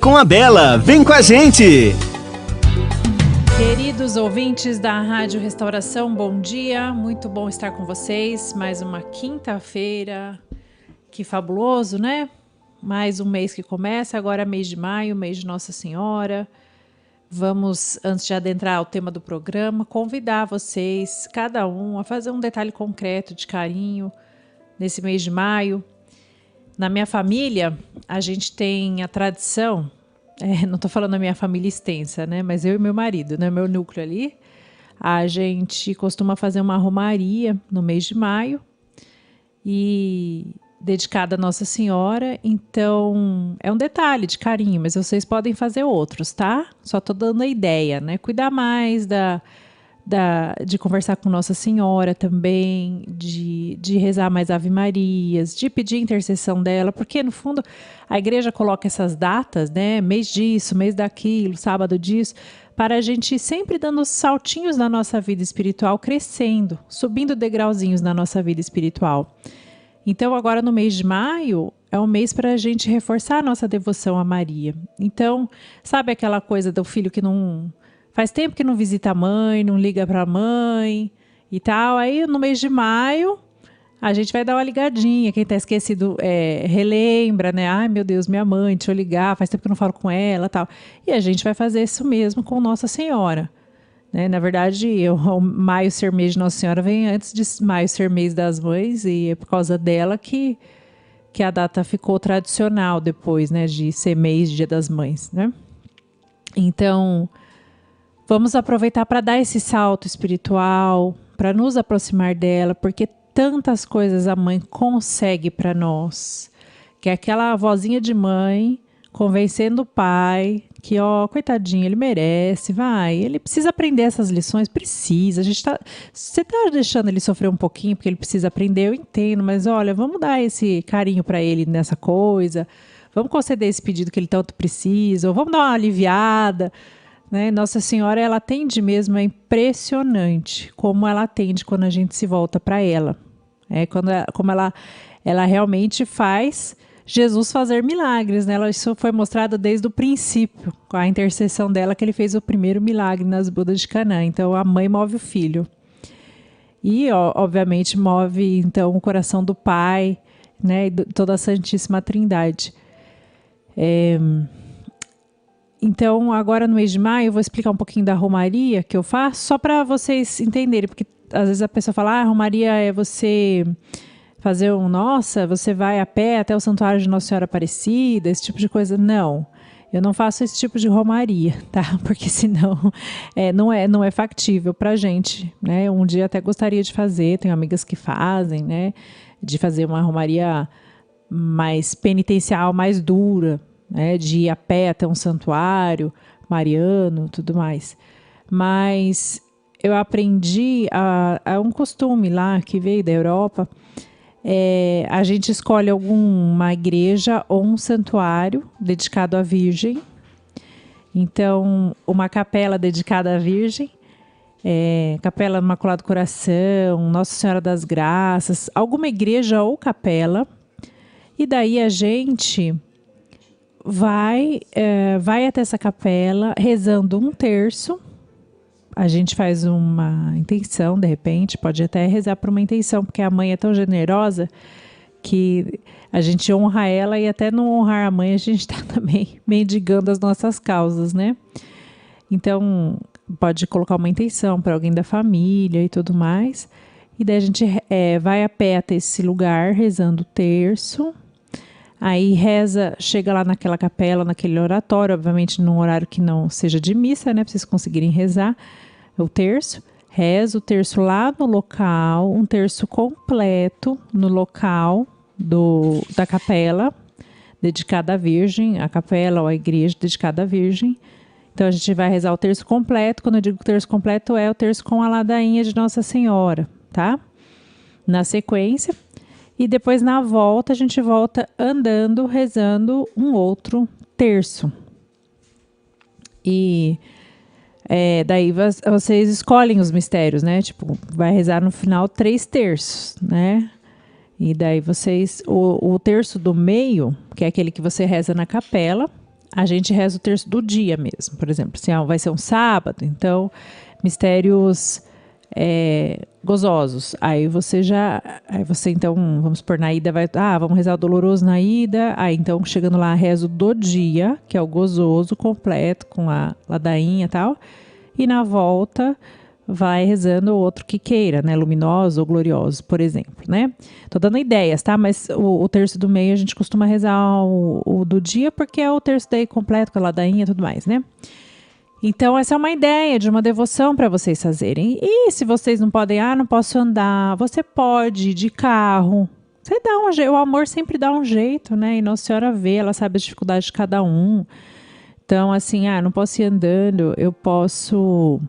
Com a Bela, vem com a gente! Queridos ouvintes da Rádio Restauração, bom dia, muito bom estar com vocês, mais uma quinta-feira, que fabuloso, né? Mais um mês que começa, agora mês de maio, mês de Nossa Senhora. Vamos, antes de adentrar o tema do programa, convidar vocês, cada um, a fazer um detalhe concreto de carinho nesse mês de maio. Na minha família, a gente tem a tradição, não estou falando da minha família extensa, né? Mas eu e meu marido, né? Meu núcleo ali, a gente costuma fazer uma romaria no mês de maio e dedicada a Nossa Senhora. Então, é um detalhe de carinho, mas vocês podem fazer outros, tá? Só estou dando a ideia, né? Cuidar mais de conversar com Nossa Senhora também, de rezar mais Ave Marias, de pedir intercessão dela, porque no fundo a igreja coloca essas datas, né? Mês disso, mês daquilo, sábado disso, para a gente ir sempre dando saltinhos na nossa vida espiritual, crescendo, subindo degrauzinhos na nossa vida espiritual. Então agora no mês de maio é um mês para a gente reforçar a nossa devoção a Maria. Então, sabe aquela coisa do filho que não... Faz tempo que não visita a mãe, não liga para a mãe e tal. Aí, no mês de maio, a gente vai dar uma ligadinha. Quem está esquecido, relembra, né? Ai, meu Deus, minha mãe, deixa eu ligar. Faz tempo que eu não falo com ela e tal. E a gente vai fazer isso mesmo com Nossa Senhora. Né? Na verdade, o maio ser mês de Nossa Senhora vem antes de maio ser mês das mães. E é por causa dela que a data ficou tradicional depois, né? De ser mês, Dia das Mães, né? Então... Vamos aproveitar para dar esse salto espiritual, para nos aproximar dela, porque tantas coisas a mãe consegue para nós. Que é aquela vozinha de mãe convencendo o pai que, coitadinho, ele merece, ele precisa aprender essas lições, precisa. Você está deixando ele sofrer um pouquinho porque ele precisa aprender, eu entendo, mas olha, vamos dar esse carinho para ele nessa coisa, vamos conceder esse pedido que ele tanto precisa, ou vamos dar uma aliviada. Né? Nossa Senhora, ela atende mesmo, é impressionante como ela atende quando a gente se volta para ela. Como ela realmente faz Jesus fazer milagres. Né? Isso foi mostrado desde o princípio, com a intercessão dela, que ele fez o primeiro milagre nas bodas de Caná. Então, a mãe move o filho. E, obviamente, move então o coração do Pai, né? E toda a Santíssima Trindade. Então, agora no mês de maio, eu vou explicar um pouquinho da romaria que eu faço, só para vocês entenderem, porque às vezes a pessoa fala, romaria é você fazer você vai a pé até o Santuário de Nossa Senhora Aparecida, esse tipo de coisa. Não, eu não faço esse tipo de romaria, tá? Porque senão não é factível pra gente, né? Um dia até gostaria de fazer, tenho amigas que fazem, né? De fazer uma romaria mais penitencial, mais dura, né, de ir a pé até um santuário mariano, tudo mais. Mas eu aprendi a um costume lá que veio da Europa. A gente escolhe alguma igreja ou um santuário dedicado à Virgem. Então, uma capela dedicada à Virgem, Capela Imaculado Coração, Nossa Senhora das Graças, alguma igreja ou capela. E daí a gente... vai até essa capela rezando um terço. A gente faz uma intenção, de repente, pode até rezar por uma intenção, porque a mãe é tão generosa que a gente honra ela e até não honrar a mãe, a gente está também mendigando as nossas causas, né? Então, pode colocar uma intenção para alguém da família e tudo mais. E daí a gente vai a pé até esse lugar, rezando o terço. Aí reza, chega lá naquela capela, naquele oratório, obviamente num horário que não seja de missa, né? Para vocês conseguirem rezar o terço. Reza o terço lá no local, um terço completo no local da capela, dedicada à Virgem, a capela ou a igreja dedicada à Virgem. Então a gente vai rezar o terço completo. Quando eu digo terço completo, é o terço com a ladainha de Nossa Senhora, tá? Na sequência... E depois, na volta, a gente volta andando, rezando um outro terço. E daí vocês escolhem os mistérios, né? Tipo, vai rezar no final 3 terços, né? E daí vocês... O terço do meio, que é aquele que você reza na capela, a gente reza o terço do dia mesmo. Por exemplo, se vai ser um sábado, então, mistérios gozosos. Aí você então, vamos supor, na ida vamos rezar o doloroso na ida. Aí então, chegando lá, rezo do dia, que é o gozoso completo, com a ladainha e tal. E na volta, vai rezando o outro que queira, né? Luminoso ou glorioso, por exemplo, né? Tô dando ideias, tá? Mas o terço do meio a gente costuma rezar o do dia, porque é o terço daí completo, com a ladainha e tudo mais, né? Então, essa é uma ideia de uma devoção para vocês fazerem. E se vocês não podem, não posso andar, você pode ir de carro. Você dá um jeito, o amor sempre dá um jeito, né? E Nossa Senhora vê, ela sabe as dificuldades de cada um. Então, assim, não posso ir andando, eu posso,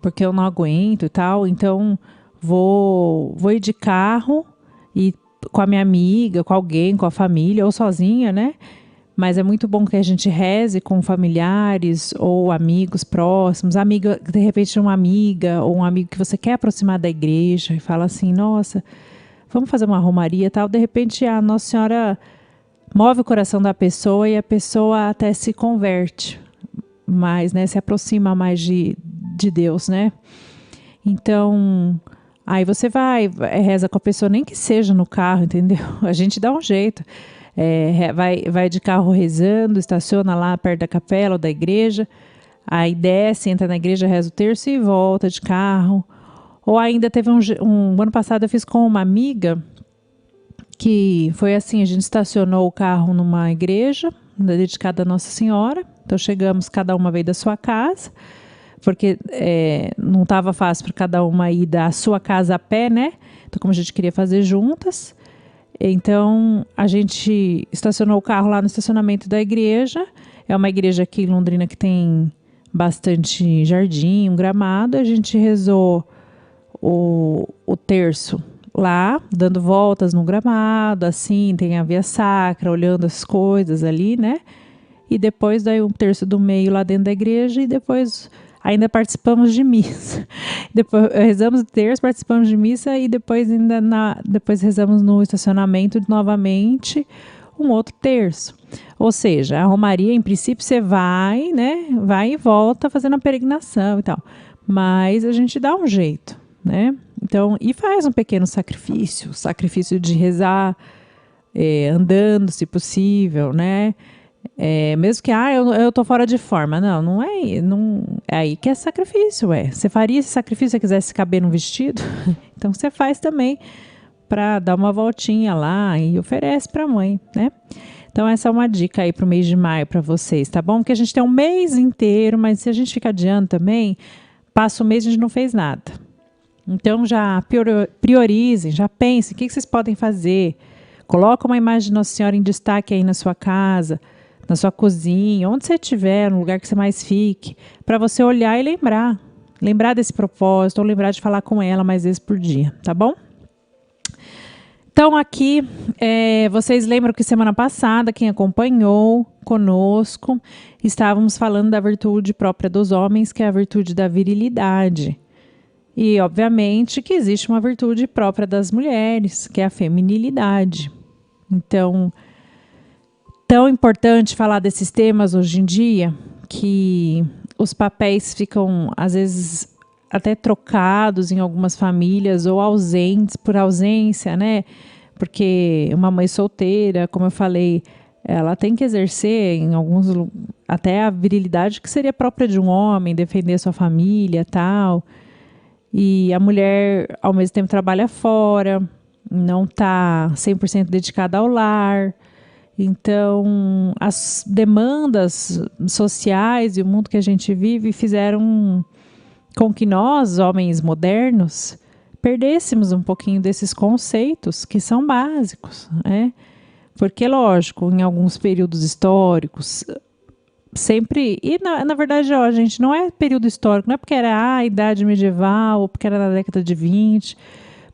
porque eu não aguento e tal. Então, vou ir de carro e com a minha amiga, com alguém, com a família ou sozinha, né? Mas é muito bom que a gente reze com familiares ou amigos próximos. Amiga, de repente uma amiga ou um amigo que você quer aproximar da igreja e fala assim, nossa, vamos fazer uma romaria e tal. De repente a Nossa Senhora move o coração da pessoa e a pessoa até se converte mais, né? Se aproxima mais de Deus, né? Então, aí você reza com a pessoa, nem que seja no carro, entendeu? A gente dá um jeito. Vai de carro rezando, estaciona lá perto da capela ou da igreja, aí desce, entra na igreja, reza o terço e volta de carro. Ou ainda teve um ano passado eu fiz com uma amiga, que foi assim, a gente estacionou o carro numa igreja dedicada a Nossa Senhora, então chegamos, cada uma veio da sua casa, porque não estava fácil para cada uma ir da sua casa a pé, né? Então como a gente queria fazer juntas, então, a gente estacionou o carro lá no estacionamento da igreja. É uma igreja aqui em Londrina que tem bastante jardim, um gramado. A gente rezou o terço lá, dando voltas no gramado, assim, tem a via sacra, olhando as coisas ali, né? E depois daí um terço do meio lá dentro da igreja e depois ainda participamos de missa. Depois rezamos o terço, participamos de missa e depois depois rezamos no estacionamento novamente um outro terço. Ou seja, a romaria, em princípio, você vai, né? Vai e volta fazendo a peregrinação e tal. Mas a gente dá um jeito, né? Então, e faz um pequeno sacrifício de rezar andando, se possível, né? Mesmo que eu tô fora de forma. Não é aí que é sacrifício, Você faria esse sacrifício se você quisesse caber num vestido? Então você faz também para dar uma voltinha lá e oferece para a mãe, né? Então essa é uma dica aí para o mês de maio para vocês, tá bom? Porque a gente tem um mês inteiro, mas se a gente ficar adiando também, passa o mês e a gente não fez nada. Então já priorizem, já pensem o que vocês podem fazer. Coloca uma imagem de Nossa Senhora em destaque aí na sua casa, na sua cozinha, onde você estiver, no lugar que você mais fique, para você olhar e lembrar. Lembrar desse propósito, ou lembrar de falar com ela mais vezes por dia, tá bom? Então aqui, vocês lembram que semana passada, quem acompanhou conosco, estávamos falando da virtude própria dos homens, que é a virtude da virilidade. E, obviamente, que existe uma virtude própria das mulheres, que é a feminilidade. Então, tão importante falar desses temas hoje em dia, que os papéis ficam, às vezes, até trocados em algumas famílias, ou ausentes, por ausência, né? Porque uma mãe solteira, como eu falei, ela tem que exercer em alguns até a virilidade que seria própria de um homem, defender sua família, tal. E a mulher, ao mesmo tempo, trabalha fora, não está 100% dedicada ao lar. Então, as demandas sociais e o mundo que a gente vive fizeram com que nós, homens modernos, perdêssemos um pouquinho desses conceitos que são básicos, né? Porque, lógico, em alguns períodos históricos, sempre... E, na verdade, gente, não é período histórico, não é porque era a idade medieval ou porque era na década de 20,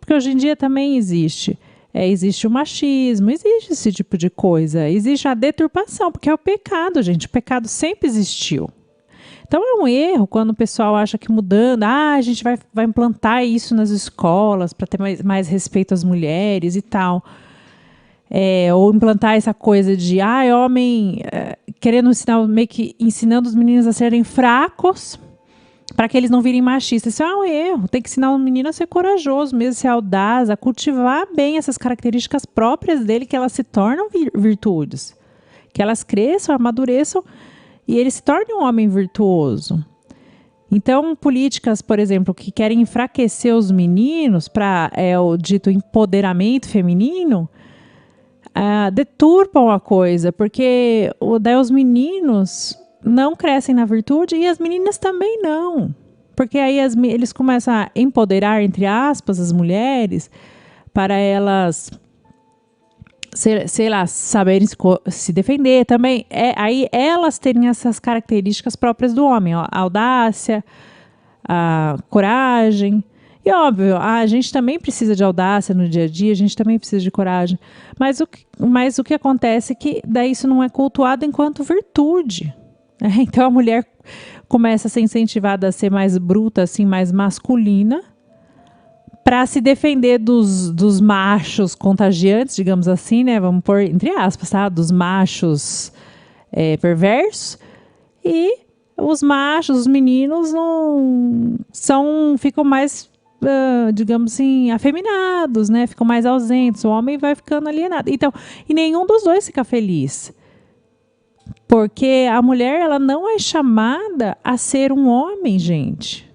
porque hoje em dia também existe. Existe o machismo, existe esse tipo de coisa, existe a deturpação, porque é o pecado, gente, o pecado sempre existiu. Então é um erro quando o pessoal acha que mudando, a gente vai implantar isso nas escolas para ter mais respeito às mulheres e tal. ou implantar essa coisa de homem querendo ensinar, meio que ensinando os meninos a serem fracos para que eles não virem machistas. Isso é um erro. Tem que ensinar o menino a ser corajoso, mesmo ser audaz, a cultivar bem essas características próprias dele, que elas se tornam virtudes. Que elas cresçam, amadureçam e ele se torne um homem virtuoso. Então, políticas, por exemplo, que querem enfraquecer os meninos para o dito empoderamento feminino, deturpam a coisa, porque daí os meninos não crescem na virtude e as meninas também não. Porque aí eles começam a empoderar, entre aspas, as mulheres para elas, sei lá, saberem se defender também. Aí elas terem essas características próprias do homem, ó, a audácia, a coragem. E óbvio, a gente também precisa de audácia no dia a dia, a gente também precisa de coragem. Mas o que acontece é que daí isso não é cultuado enquanto virtude. Então a mulher começa a ser incentivada a ser mais bruta, assim, mais masculina, para se defender dos machos contagiantes, digamos assim, né? Vamos pôr entre aspas, tá? Dos machos perversos. E os machos, os meninos, ficam mais, digamos assim, afeminados, né? Ficam mais ausentes. O homem vai ficando alienado. Então, e nenhum dos dois fica feliz. Porque a mulher, ela não é chamada a ser um homem, gente.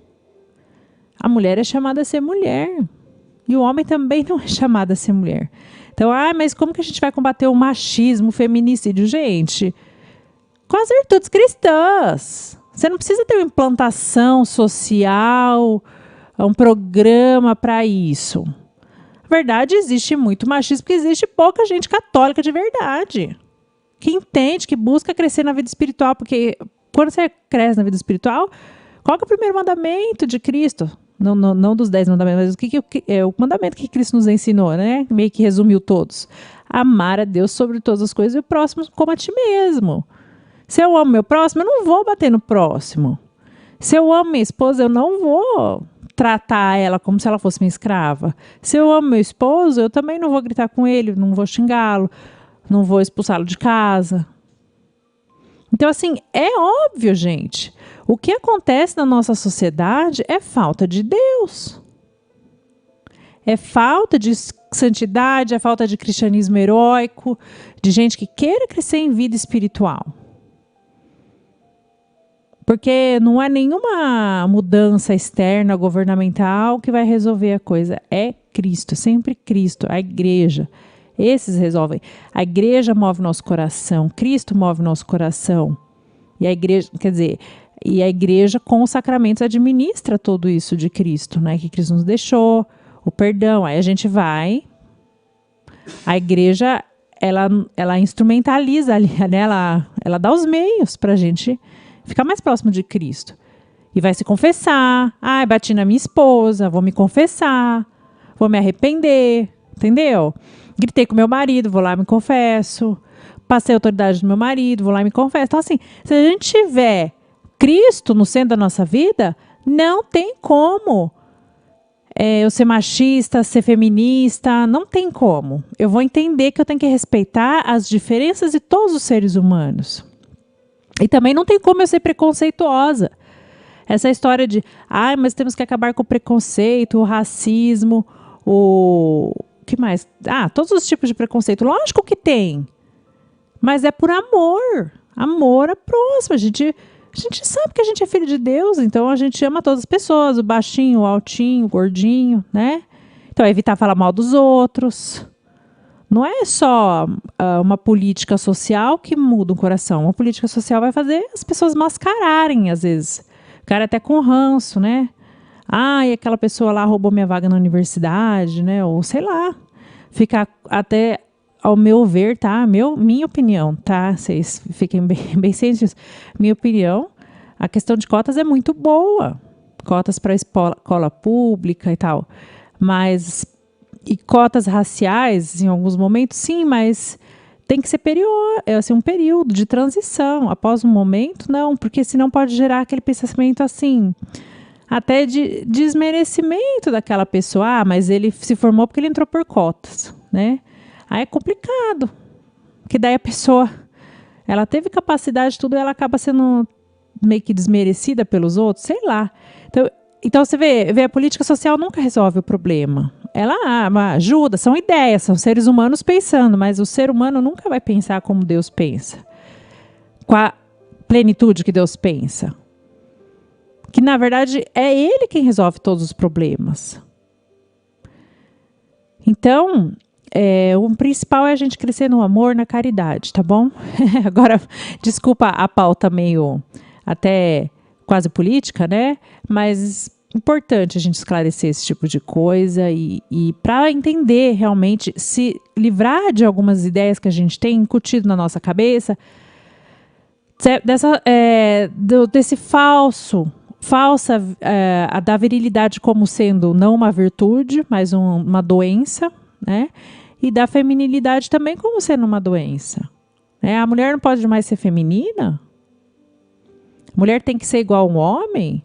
A mulher é chamada a ser mulher. E o homem também não é chamado a ser mulher. Então, mas como que a gente vai combater o machismo, o feminicídio? Gente, com as virtudes cristãs. Você não precisa ter uma implantação social, um programa para isso. Na verdade, existe muito machismo, porque existe pouca gente católica de verdade. Que entende, que busca crescer na vida espiritual. Porque quando você cresce na vida espiritual, qual que é o primeiro mandamento de Cristo? Não dos 10 mandamentos, mas o que é o mandamento que Cristo nos ensinou, né? Meio que resumiu todos. Amar a Deus sobre todas as coisas e o próximo como a ti mesmo. Se eu amo meu próximo, eu não vou bater no próximo. Se eu amo minha esposa, eu não vou tratar ela como se ela fosse minha escrava. Se eu amo meu esposo, eu também não vou gritar com ele, não vou xingá-lo, não vou expulsá-lo de casa. Então, assim, é óbvio, gente. O que acontece na nossa sociedade é falta de Deus. É falta de santidade, é falta de cristianismo heróico, de gente que queira crescer em vida espiritual. Porque não é nenhuma mudança externa, governamental, que vai resolver a coisa. É Cristo, sempre Cristo, a igreja. Esses resolvem. A igreja move nosso coração, Cristo move nosso coração. E a igreja, e a igreja com os sacramentos administra tudo isso de Cristo, né? Que Cristo nos deixou, o perdão. Aí a gente vai, a igreja, ela instrumentaliza ali, né? Ela dá os meios para a gente ficar mais próximo de Cristo. E vai se confessar. Bati na minha esposa, vou me confessar, vou me arrepender, entendeu? Gritei com meu marido, vou lá e me confesso. Passei a autoridade do meu marido, vou lá e me confesso. Então, assim, se a gente tiver Cristo no centro da nossa vida, não tem como eu ser machista, ser feminista, não tem como. Eu vou entender que eu tenho que respeitar as diferenças de todos os seres humanos. E também não tem como eu ser preconceituosa. Essa história de, mas temos que acabar com o preconceito, o racismo, o que mais? Todos os tipos de preconceito. Lógico que tem. Mas é por amor. Amor à próxima. A gente sabe que a gente é filho de Deus, então a gente ama todas as pessoas. O baixinho, o altinho, o gordinho, né? Então é evitar falar mal dos outros. Não é só uma política social que muda o coração. Uma política social vai fazer as pessoas mascararem, às vezes. O cara até com ranço, né? E aquela pessoa lá roubou minha vaga na universidade, né? Ou sei lá. Ficar até, ao meu ver, tá? Minha opinião, tá? Vocês fiquem bem cientes disso. Minha opinião, a questão de cotas é muito boa. Cotas para escola pública e tal. E cotas raciais, em alguns momentos, sim, mas tem que ser um período de transição. Após um momento, não, porque senão pode gerar aquele pensamento assim, até de desmerecimento daquela pessoa. Mas ele se formou porque ele entrou por cotas, né? Aí é complicado, porque daí a pessoa, ela teve capacidade de tudo, ela acaba sendo meio que desmerecida pelos outros, sei lá. Então você vê, a política social nunca resolve o problema. Ela ajuda, são ideias, são seres humanos pensando, mas o ser humano nunca vai pensar como Deus pensa, com a plenitude que Deus pensa. Que, na verdade, é Ele quem resolve todos os problemas. Então, o principal é a gente crescer no amor, na caridade, tá bom? Agora, desculpa a pauta meio até quase política, né? Mas importante a gente esclarecer esse tipo de coisa e para entender realmente, se livrar de algumas ideias que a gente tem incutido na nossa cabeça, desse falsa da virilidade como sendo não uma virtude, mas uma doença, né? E da feminilidade também como sendo uma doença. Né? A mulher não pode mais ser feminina? A mulher tem que ser igual a um homem?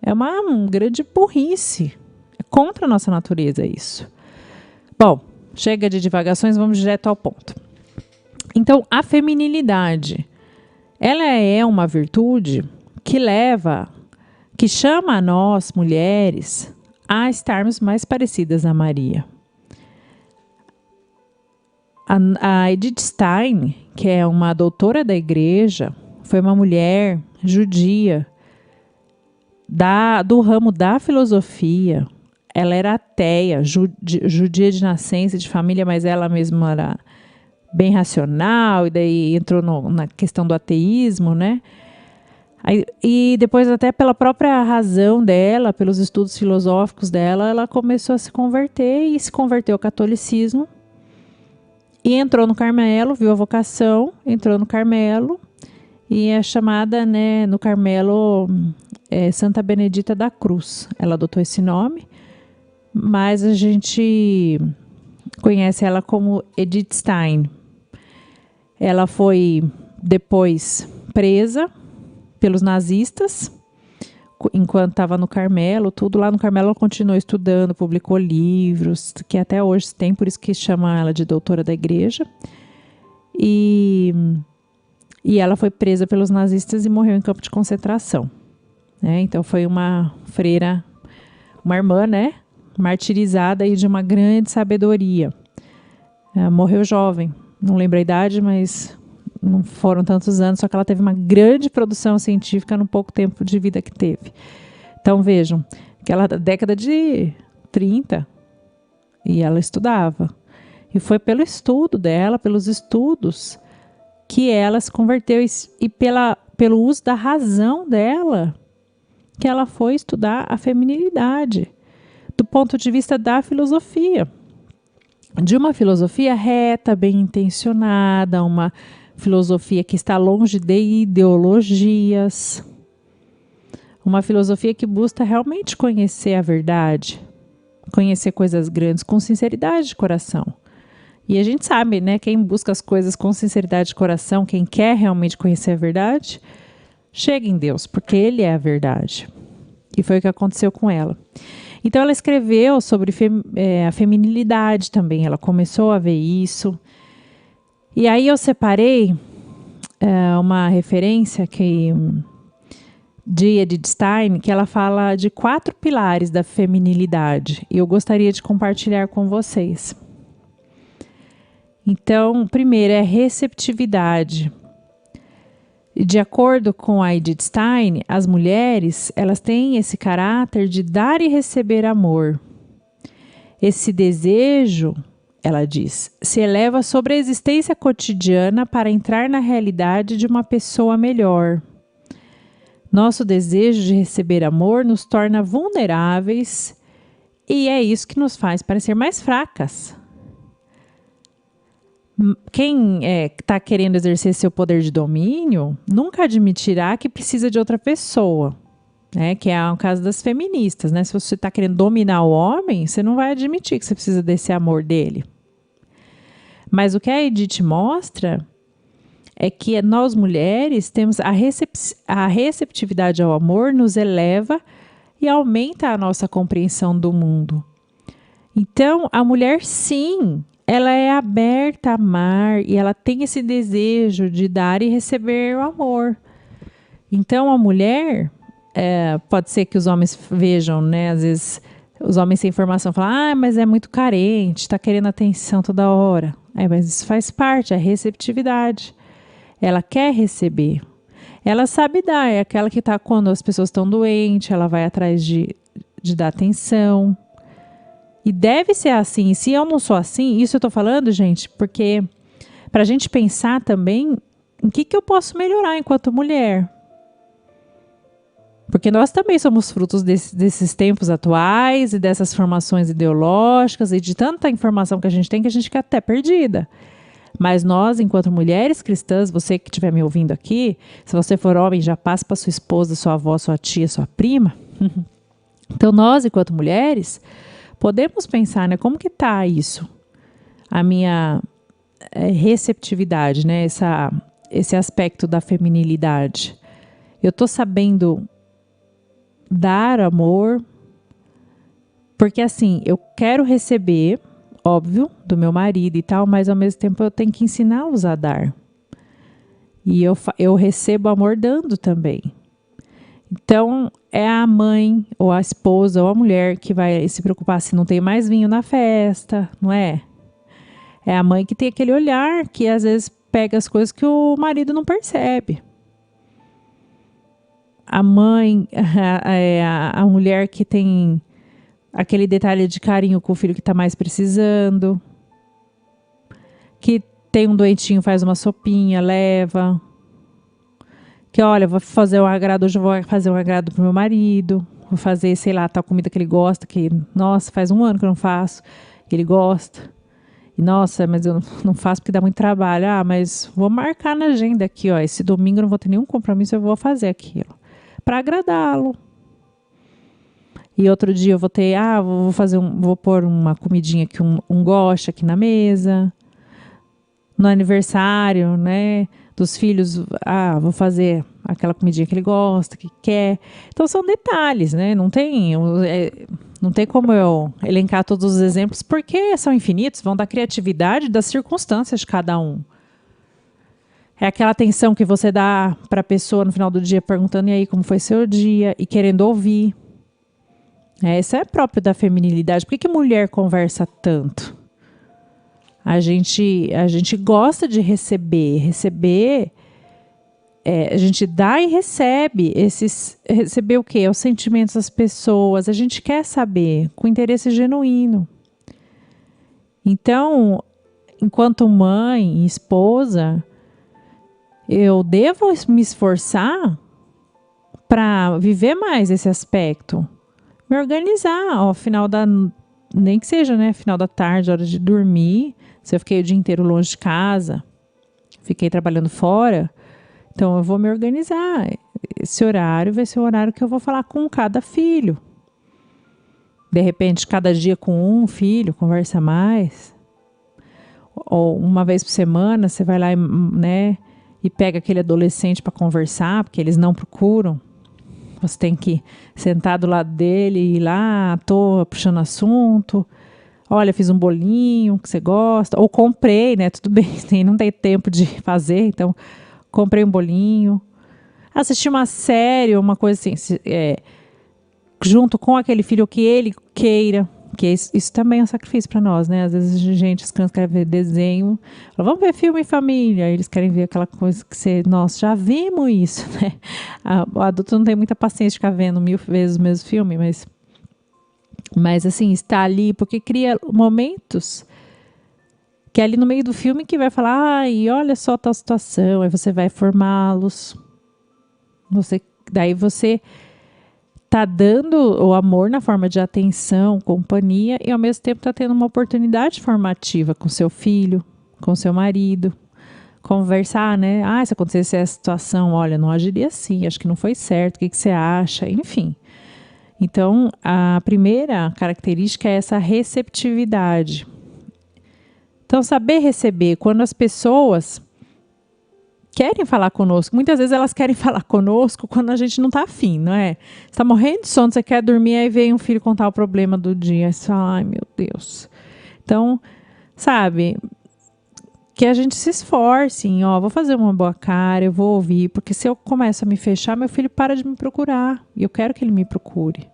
É uma grande burrice. É contra a nossa natureza isso. Bom, chega de divagações, vamos direto ao ponto. Então, a feminilidade, ela é uma virtude que chama a nós, mulheres, a estarmos mais parecidas a Maria. A Edith Stein, que é uma doutora da igreja, foi uma mulher judia, do ramo da filosofia. Ela era ateia, judia de nascença, de família, mas ela mesma era bem racional, e daí entrou na questão do ateísmo, né? E depois, até pela própria razão dela, pelos estudos filosóficos dela, ela começou a se converter e se converteu ao catolicismo. E entrou no Carmelo, viu a vocação, entrou no Carmelo e é chamada, né, no Carmelo, Santa Benedita da Cruz. Ela adotou esse nome, mas a gente conhece ela como Edith Stein. Ela foi depois presa pelos nazistas, enquanto estava no Carmelo, tudo lá no Carmelo ela continuou estudando, publicou livros, que até hoje tem, por isso que chama ela de doutora da igreja. E ela foi presa pelos nazistas e morreu em campo de concentração. Né? Então foi uma freira, uma irmã, né? Martirizada e de uma grande sabedoria. Morreu jovem, não lembro a idade, mas não foram tantos anos, só que ela teve uma grande produção científica no pouco tempo de vida que teve. Então vejam, aquela década de 30, e ela estudava. E foi pelo estudo dela, pelos estudos, que ela se converteu e pelo uso da razão dela, que ela foi estudar a feminilidade, do ponto de vista da filosofia. De uma filosofia reta, bem intencionada, uma filosofia que está longe de ideologias. Uma filosofia que busca realmente conhecer a verdade, conhecer coisas grandes com sinceridade de coração. E a gente sabe, né, quem busca as coisas com sinceridade de coração, quem quer realmente conhecer a verdade, chega em Deus, porque Ele é a verdade. E foi o que aconteceu com ela. Então ela escreveu sobre a feminilidade também, ela começou a ver isso. E aí eu separei uma referência de Edith Stein, que ela fala de 4 pilares da feminilidade. E eu gostaria de compartilhar com vocês. Então, primeiro é receptividade. E de acordo com a Edith Stein, as mulheres, elas têm esse caráter de dar e receber amor. Esse desejo, ela diz, se eleva sobre a existência cotidiana para entrar na realidade de uma pessoa melhor. Nosso desejo de receber amor nos torna vulneráveis e é isso que nos faz parecer mais fracas. Quem está querendo exercer seu poder de domínio nunca admitirá que precisa de outra pessoa, né? Que é o caso das feministas, né? Se você está querendo dominar o homem, você não vai admitir que você precisa desse amor dele. Mas o que a Edith mostra é que nós mulheres temos a receptividade ao amor, nos eleva e aumenta a nossa compreensão do mundo. Então, a mulher, sim, ela é aberta a amar e ela tem esse desejo de dar e receber o amor. Então, a mulher, pode ser que os homens vejam, né? Às vezes, os homens sem informação falam, mas é muito carente, está querendo atenção toda hora. Mas isso faz parte, é receptividade. Ela quer receber. Ela sabe dar, é aquela que está quando as pessoas estão doentes, ela vai atrás de dar atenção. E deve ser assim. Se eu não sou assim, isso eu estou falando, gente, porque para a gente pensar também em que eu posso melhorar enquanto mulher. Porque nós também somos frutos desses tempos atuais e dessas formações ideológicas e de tanta informação que a gente tem que a gente fica até perdida. Mas nós, enquanto mulheres cristãs, você que estiver me ouvindo aqui, se você for homem, já passa para sua esposa, sua avó, sua tia, sua prima. Então nós, enquanto mulheres, podemos pensar, né, como que está isso? A minha receptividade, né, esse aspecto da feminilidade. Eu estou sabendo dar amor, porque assim, eu quero receber, óbvio, do meu marido e tal, mas ao mesmo tempo eu tenho que ensiná-los a dar. E eu recebo amor dando também. Então, é a mãe, ou a esposa, ou a mulher que vai se preocupar se não tem mais vinho na festa, não é? É a mãe que tem aquele olhar que às vezes pega as coisas que o marido não percebe. A mãe, a mulher que tem aquele detalhe de carinho com o filho que está mais precisando, que tem um doentinho, faz uma sopinha, leva, que olha, vou fazer um agrado, hoje eu vou fazer um agrado pro meu marido, vou fazer, sei lá, tal comida que ele gosta, que, nossa, faz 1 ano que eu não faço, que ele gosta, e nossa, mas eu não faço porque dá muito trabalho, mas vou marcar na agenda aqui, ó, esse domingo eu não vou ter nenhum compromisso, eu vou fazer aquilo, para agradá-lo. E outro dia eu vou ter, vou pôr uma comidinha que um gosta aqui na mesa. No aniversário, né, dos filhos, vou fazer aquela comidinha que ele gosta, que quer. Então são detalhes, né? Não tem como eu elencar todos os exemplos, porque são infinitos, vão da criatividade, das circunstâncias de cada um. É aquela atenção que você dá para a pessoa no final do dia, perguntando, e aí, como foi seu dia? E querendo ouvir. Isso é próprio da feminilidade. Por que mulher conversa tanto? A gente gosta de receber, a gente dá e recebe. Receber o quê? Os sentimentos das pessoas. A gente quer saber, com interesse genuíno. Então, enquanto mãe e esposa, eu devo me esforçar para viver mais esse aspecto. Me organizar, ao final nem que seja, né, final da tarde, hora de dormir. Se eu fiquei o dia inteiro longe de casa, fiquei trabalhando fora, então eu vou me organizar. Esse horário vai ser o horário que eu vou falar com cada filho. De repente, cada dia com um filho, conversa mais. Ou uma vez por semana, você vai lá e pega aquele adolescente para conversar, porque eles não procuram. Você tem que sentar do lado dele e ir lá à toa, puxando assunto. Olha, fiz um bolinho que você gosta. Ou comprei, né? Tudo bem, não tem tempo de fazer, então comprei um bolinho. Assistir uma série, uma coisa assim, junto com aquele filho que ele queira. Porque isso também é um sacrifício para nós, né? Às vezes as crianças querem ver desenho. Falam, vamos ver filme em família. Aí eles querem ver aquela coisa que nós já vimos isso, né? O adulto não tem muita paciência de ficar vendo 1000 vezes o mesmo filme, mas assim, está ali porque cria momentos que é ali no meio do filme que vai falar, olha só tal situação, aí você vai formá-los. Daí você tá dando o amor na forma de atenção, companhia, e ao mesmo tempo tá tendo uma oportunidade formativa com seu filho, com seu marido. Conversar, né? Se acontecesse essa situação, olha, não agiria assim, acho que não foi certo, o que você acha? Enfim. Então, a primeira característica é essa receptividade. Então, saber receber, quando as pessoas querem falar conosco, muitas vezes elas querem falar conosco quando a gente não está afim, não é? Você está morrendo de sono, você quer dormir, aí vem um filho contar o problema do dia, aí você fala, ai meu Deus. Então, sabe? Que a gente se esforce em, ó, vou fazer uma boa cara, eu vou ouvir, porque se eu começo a me fechar, meu filho para de me procurar. E eu quero que ele me procure.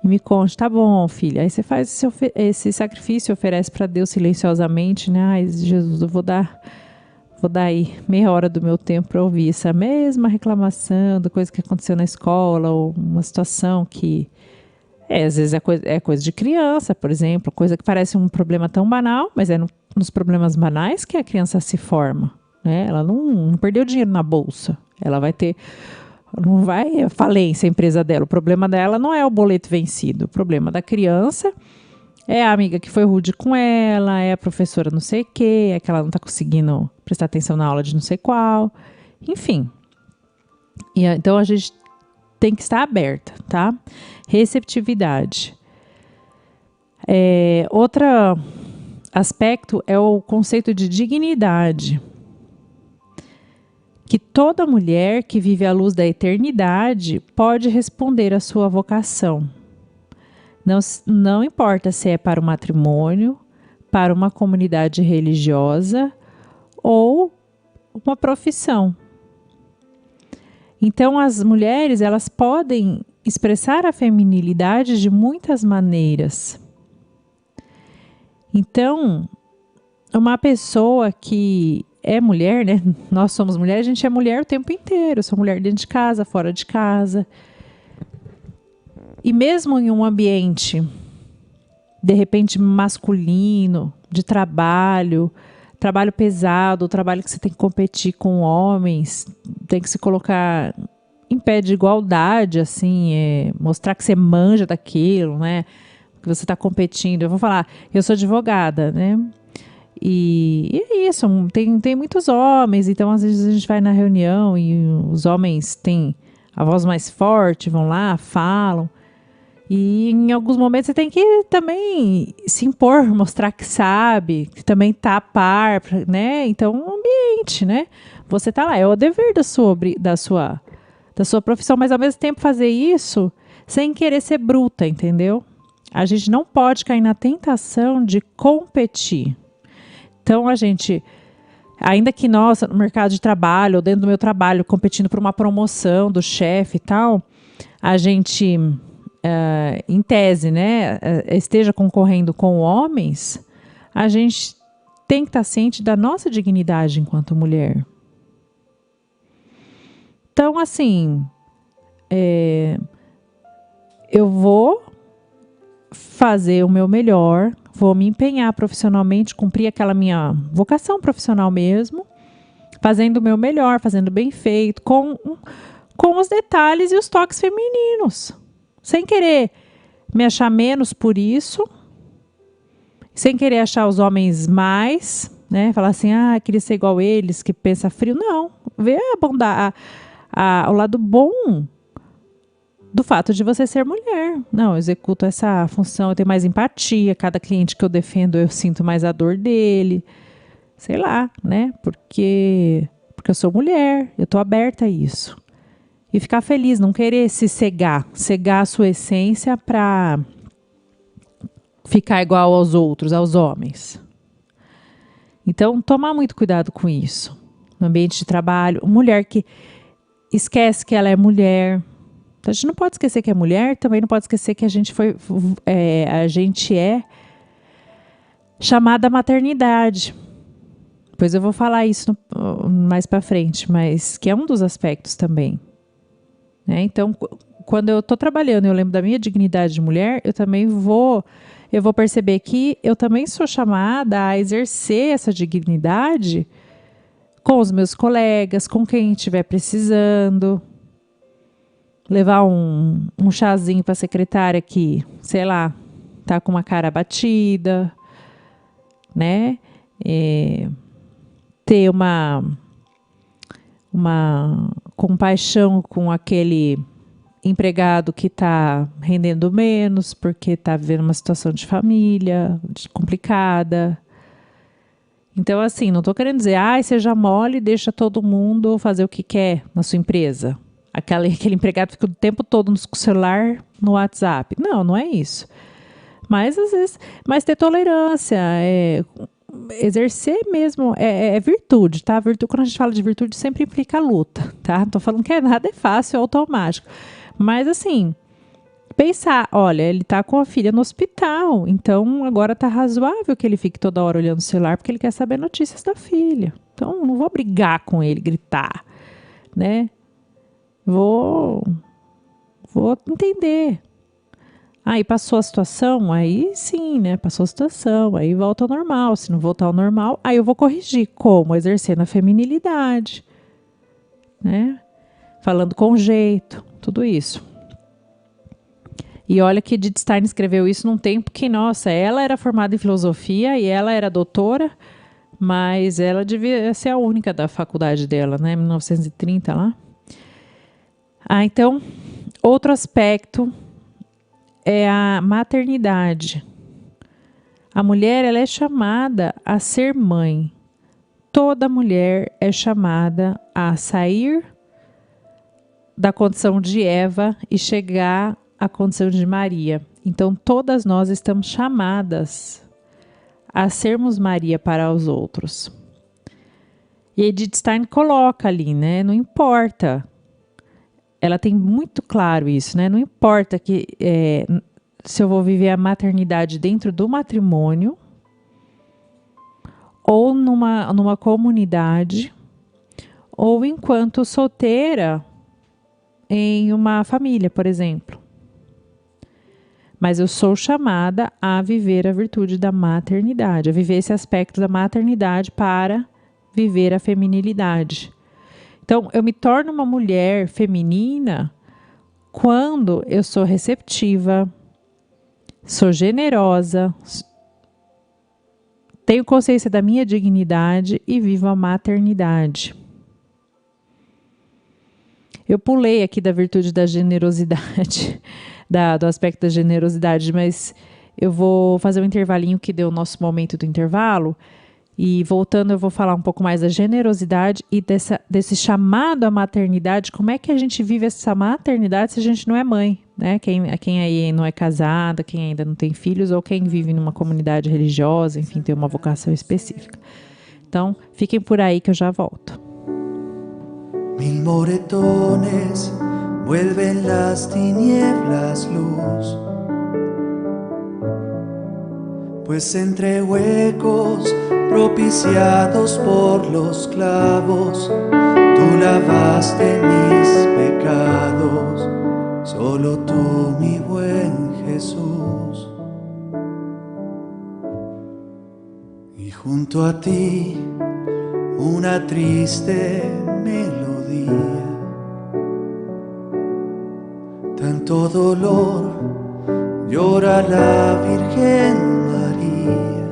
E me conte, tá bom, filha. Aí você faz esse sacrifício, oferece para Deus silenciosamente, né? Ai, Jesus, eu vou dar aí meia hora do meu tempo para ouvir essa mesma reclamação da coisa que aconteceu na escola, ou uma situação que às vezes é coisa de criança, por exemplo, coisa que parece um problema tão banal, mas é nos problemas banais que a criança se forma, né? Ela não perdeu dinheiro na bolsa, ela vai ter, não vai falência a empresa dela, o problema dela não é o boleto vencido, o problema da criança é a amiga que foi rude com ela, é a professora não sei o quê, é que ela não está conseguindo prestar atenção na aula de não sei qual, enfim. Então a gente tem que estar aberta, tá? Receptividade. Outro aspecto é o conceito de dignidade. Que toda mulher que vive à luz da eternidade pode responder à sua vocação. Não importa se é para o matrimônio, para uma comunidade religiosa ou uma profissão. Então, as mulheres, elas podem expressar a feminilidade de muitas maneiras. Então, uma pessoa que é mulher, né? Nós somos mulheres, a gente é mulher o tempo inteiro. Eu sou mulher dentro de casa, fora de casa. E mesmo em um ambiente, de repente, masculino, de trabalho pesado, trabalho que você tem que competir com homens, tem que se colocar em pé de igualdade, assim, mostrar que você manja daquilo, né? Que você está competindo. Eu vou falar, eu sou advogada, né? E é isso, tem muitos homens, então às vezes a gente vai na reunião e os homens têm a voz mais forte, vão lá, falam. E em alguns momentos você tem que também se impor, mostrar que sabe, que também tá a par, né? Então, um ambiente, né? Você tá lá, é o dever da sua profissão, mas ao mesmo tempo fazer isso sem querer ser bruta, entendeu? A gente não pode cair na tentação de competir. Então, a gente, ainda que nós, no mercado de trabalho, ou dentro do meu trabalho, competindo por uma promoção do chefe e tal, a gente... em tese, né, esteja concorrendo com homens, a gente tem que estar ciente da nossa dignidade enquanto mulher. Então, assim, eu vou fazer o meu melhor, vou me empenhar profissionalmente, cumprir aquela minha vocação profissional mesmo, fazendo o meu melhor, fazendo bem feito, com os detalhes e os toques femininos. Sem querer me achar menos por isso, sem querer achar os homens mais, né? Falar assim, queria ser igual eles, que pensa frio. Não, vê a bondade, o lado bom do fato de você ser mulher. Não, eu executo essa função, eu tenho mais empatia, cada cliente que eu defendo eu sinto mais a dor dele, sei lá, né? Porque eu sou mulher, eu estou aberta a isso. E ficar feliz, não querer se cegar a sua essência para ficar igual aos outros, aos homens. Então, tomar muito cuidado com isso. No ambiente de trabalho, mulher que esquece que ela é mulher. Então, a gente não pode esquecer que é mulher, também não pode esquecer que a gente é chamada à maternidade. Depois eu vou falar isso mais para frente, mas que é um dos aspectos também. Então, quando eu estou trabalhando e eu lembro da minha dignidade de mulher, eu também vou perceber que eu também sou chamada a exercer essa dignidade com os meus colegas, com quem estiver precisando. Levar um chazinho para a secretária que, sei lá, tá com uma cara abatida, né? Ter uma compaixão com aquele empregado que está rendendo menos porque está vivendo uma situação de família complicada. Então, assim, não estou querendo dizer, seja mole e deixa todo mundo fazer o que quer na sua empresa. Aquele empregado fica o tempo todo no celular, no WhatsApp. Não é isso. Mas às vezes, ter tolerância, exercer mesmo é virtude, tá? Virtude, quando a gente fala de virtude, sempre implica luta, tá? Não tô falando que nada é fácil, é automático. Mas assim, pensar, olha, ele tá com a filha no hospital, então agora tá razoável que ele fique toda hora olhando o celular porque ele quer saber notícias da filha. Então não vou brigar com ele, gritar, né? Vou entender. Aí passou a situação, aí sim, né? Passou a situação, aí volta ao normal. Se não voltar ao normal, aí eu vou corrigir. Como? Exercendo a feminilidade, né? Falando com jeito, tudo isso. E olha que Edith Stein escreveu isso num tempo que, nossa, ela era formada em filosofia e ela era doutora, mas ela devia ser a única da faculdade dela, né? 1930 lá. Então, outro aspecto é a maternidade. A mulher, ela é chamada a ser mãe. Toda mulher é chamada a sair da condição de Eva e chegar à condição de Maria. Então, todas nós estamos chamadas a sermos Maria para os outros. E Edith Stein coloca ali, né? Não importa. Ela tem muito claro isso, né? Não importa que se eu vou viver a maternidade dentro do matrimônio ou numa comunidade ou enquanto solteira em uma família, por exemplo. Mas eu sou chamada a viver a virtude da maternidade, a viver esse aspecto da maternidade para viver a feminilidade. Então, eu me torno uma mulher feminina quando eu sou receptiva, sou generosa, tenho consciência da minha dignidade e vivo a maternidade. Eu pulei aqui da virtude da generosidade, do aspecto da generosidade, mas eu vou fazer um intervalinho que deu o nosso momento do intervalo. E voltando, eu vou falar um pouco mais da generosidade e desse chamado à maternidade. Como é que a gente vive essa maternidade se a gente não é mãe, né? Quem aí não é casada, quem ainda não tem filhos ou quem vive numa comunidade religiosa, enfim, tem uma vocação específica. Então, fiquem por aí que eu já volto. Mil moretones vuelven las tinieblas luz, pues entre huecos propiciados por los clavos, tú lavaste mis pecados, solo tú, mi buen Jesús. Y junto a ti una triste melodía, tanto dolor llora la Virgen María,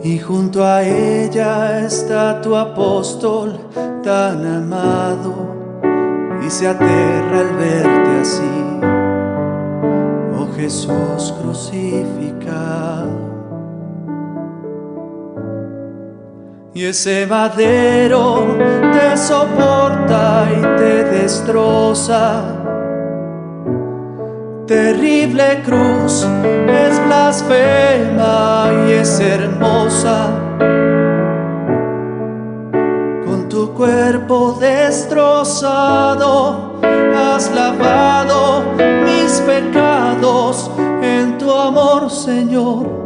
y junto a ella está tu apóstol tan amado, y se aterra al verte así, oh Jesús crucificado. Y ese madero te soporta y te destroza. Terrible cruz, es blasfema y es hermosa. Con tu cuerpo destrozado has lavado mis pecados en tu amor, Señor.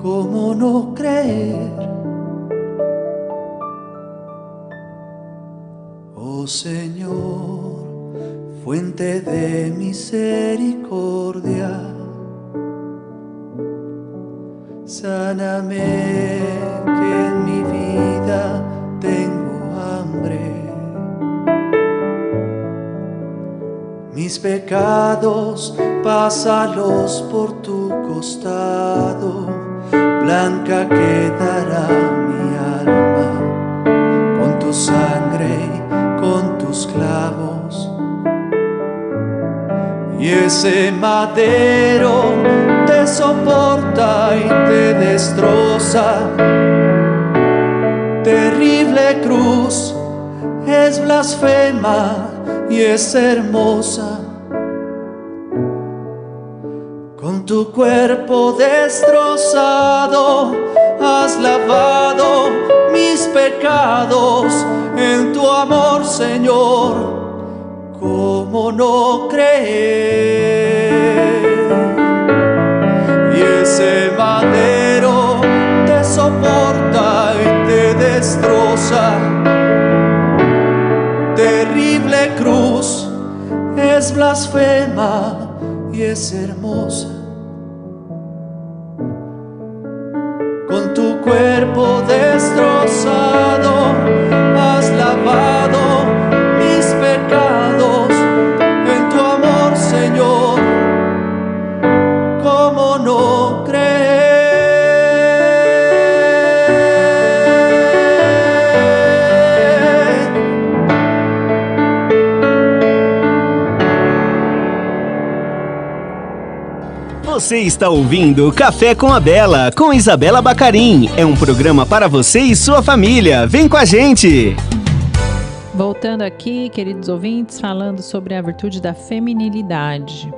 ¿Cómo no creer? Oh Señor, fuente de misericordia, sáname que en mi vida tengo hambre. Mis pecados, pásalos por tu costado, blanca quedará mi alma con tu sangre y con tus clavos. Y ese madero te soporta y te destroza. Terrible cruz, es blasfema y es hermosa. tu cuerpo destrozado, has lavado mis pecados en tu amor, Señor. ¿Cómo no creer? Y ese madero te soporta y te destroza. Terrible cruz, es blasfema y es hermosa. Con tu cuerpo destrozado has lavado mis pecados en tu amor, Señor. ¿Cómo no creer? Você está ouvindo Café com a Bela, com Isabela Bacarim. É um programa para você e sua família. Vem com a gente! Voltando aqui, queridos ouvintes, falando sobre a virtude da feminilidade.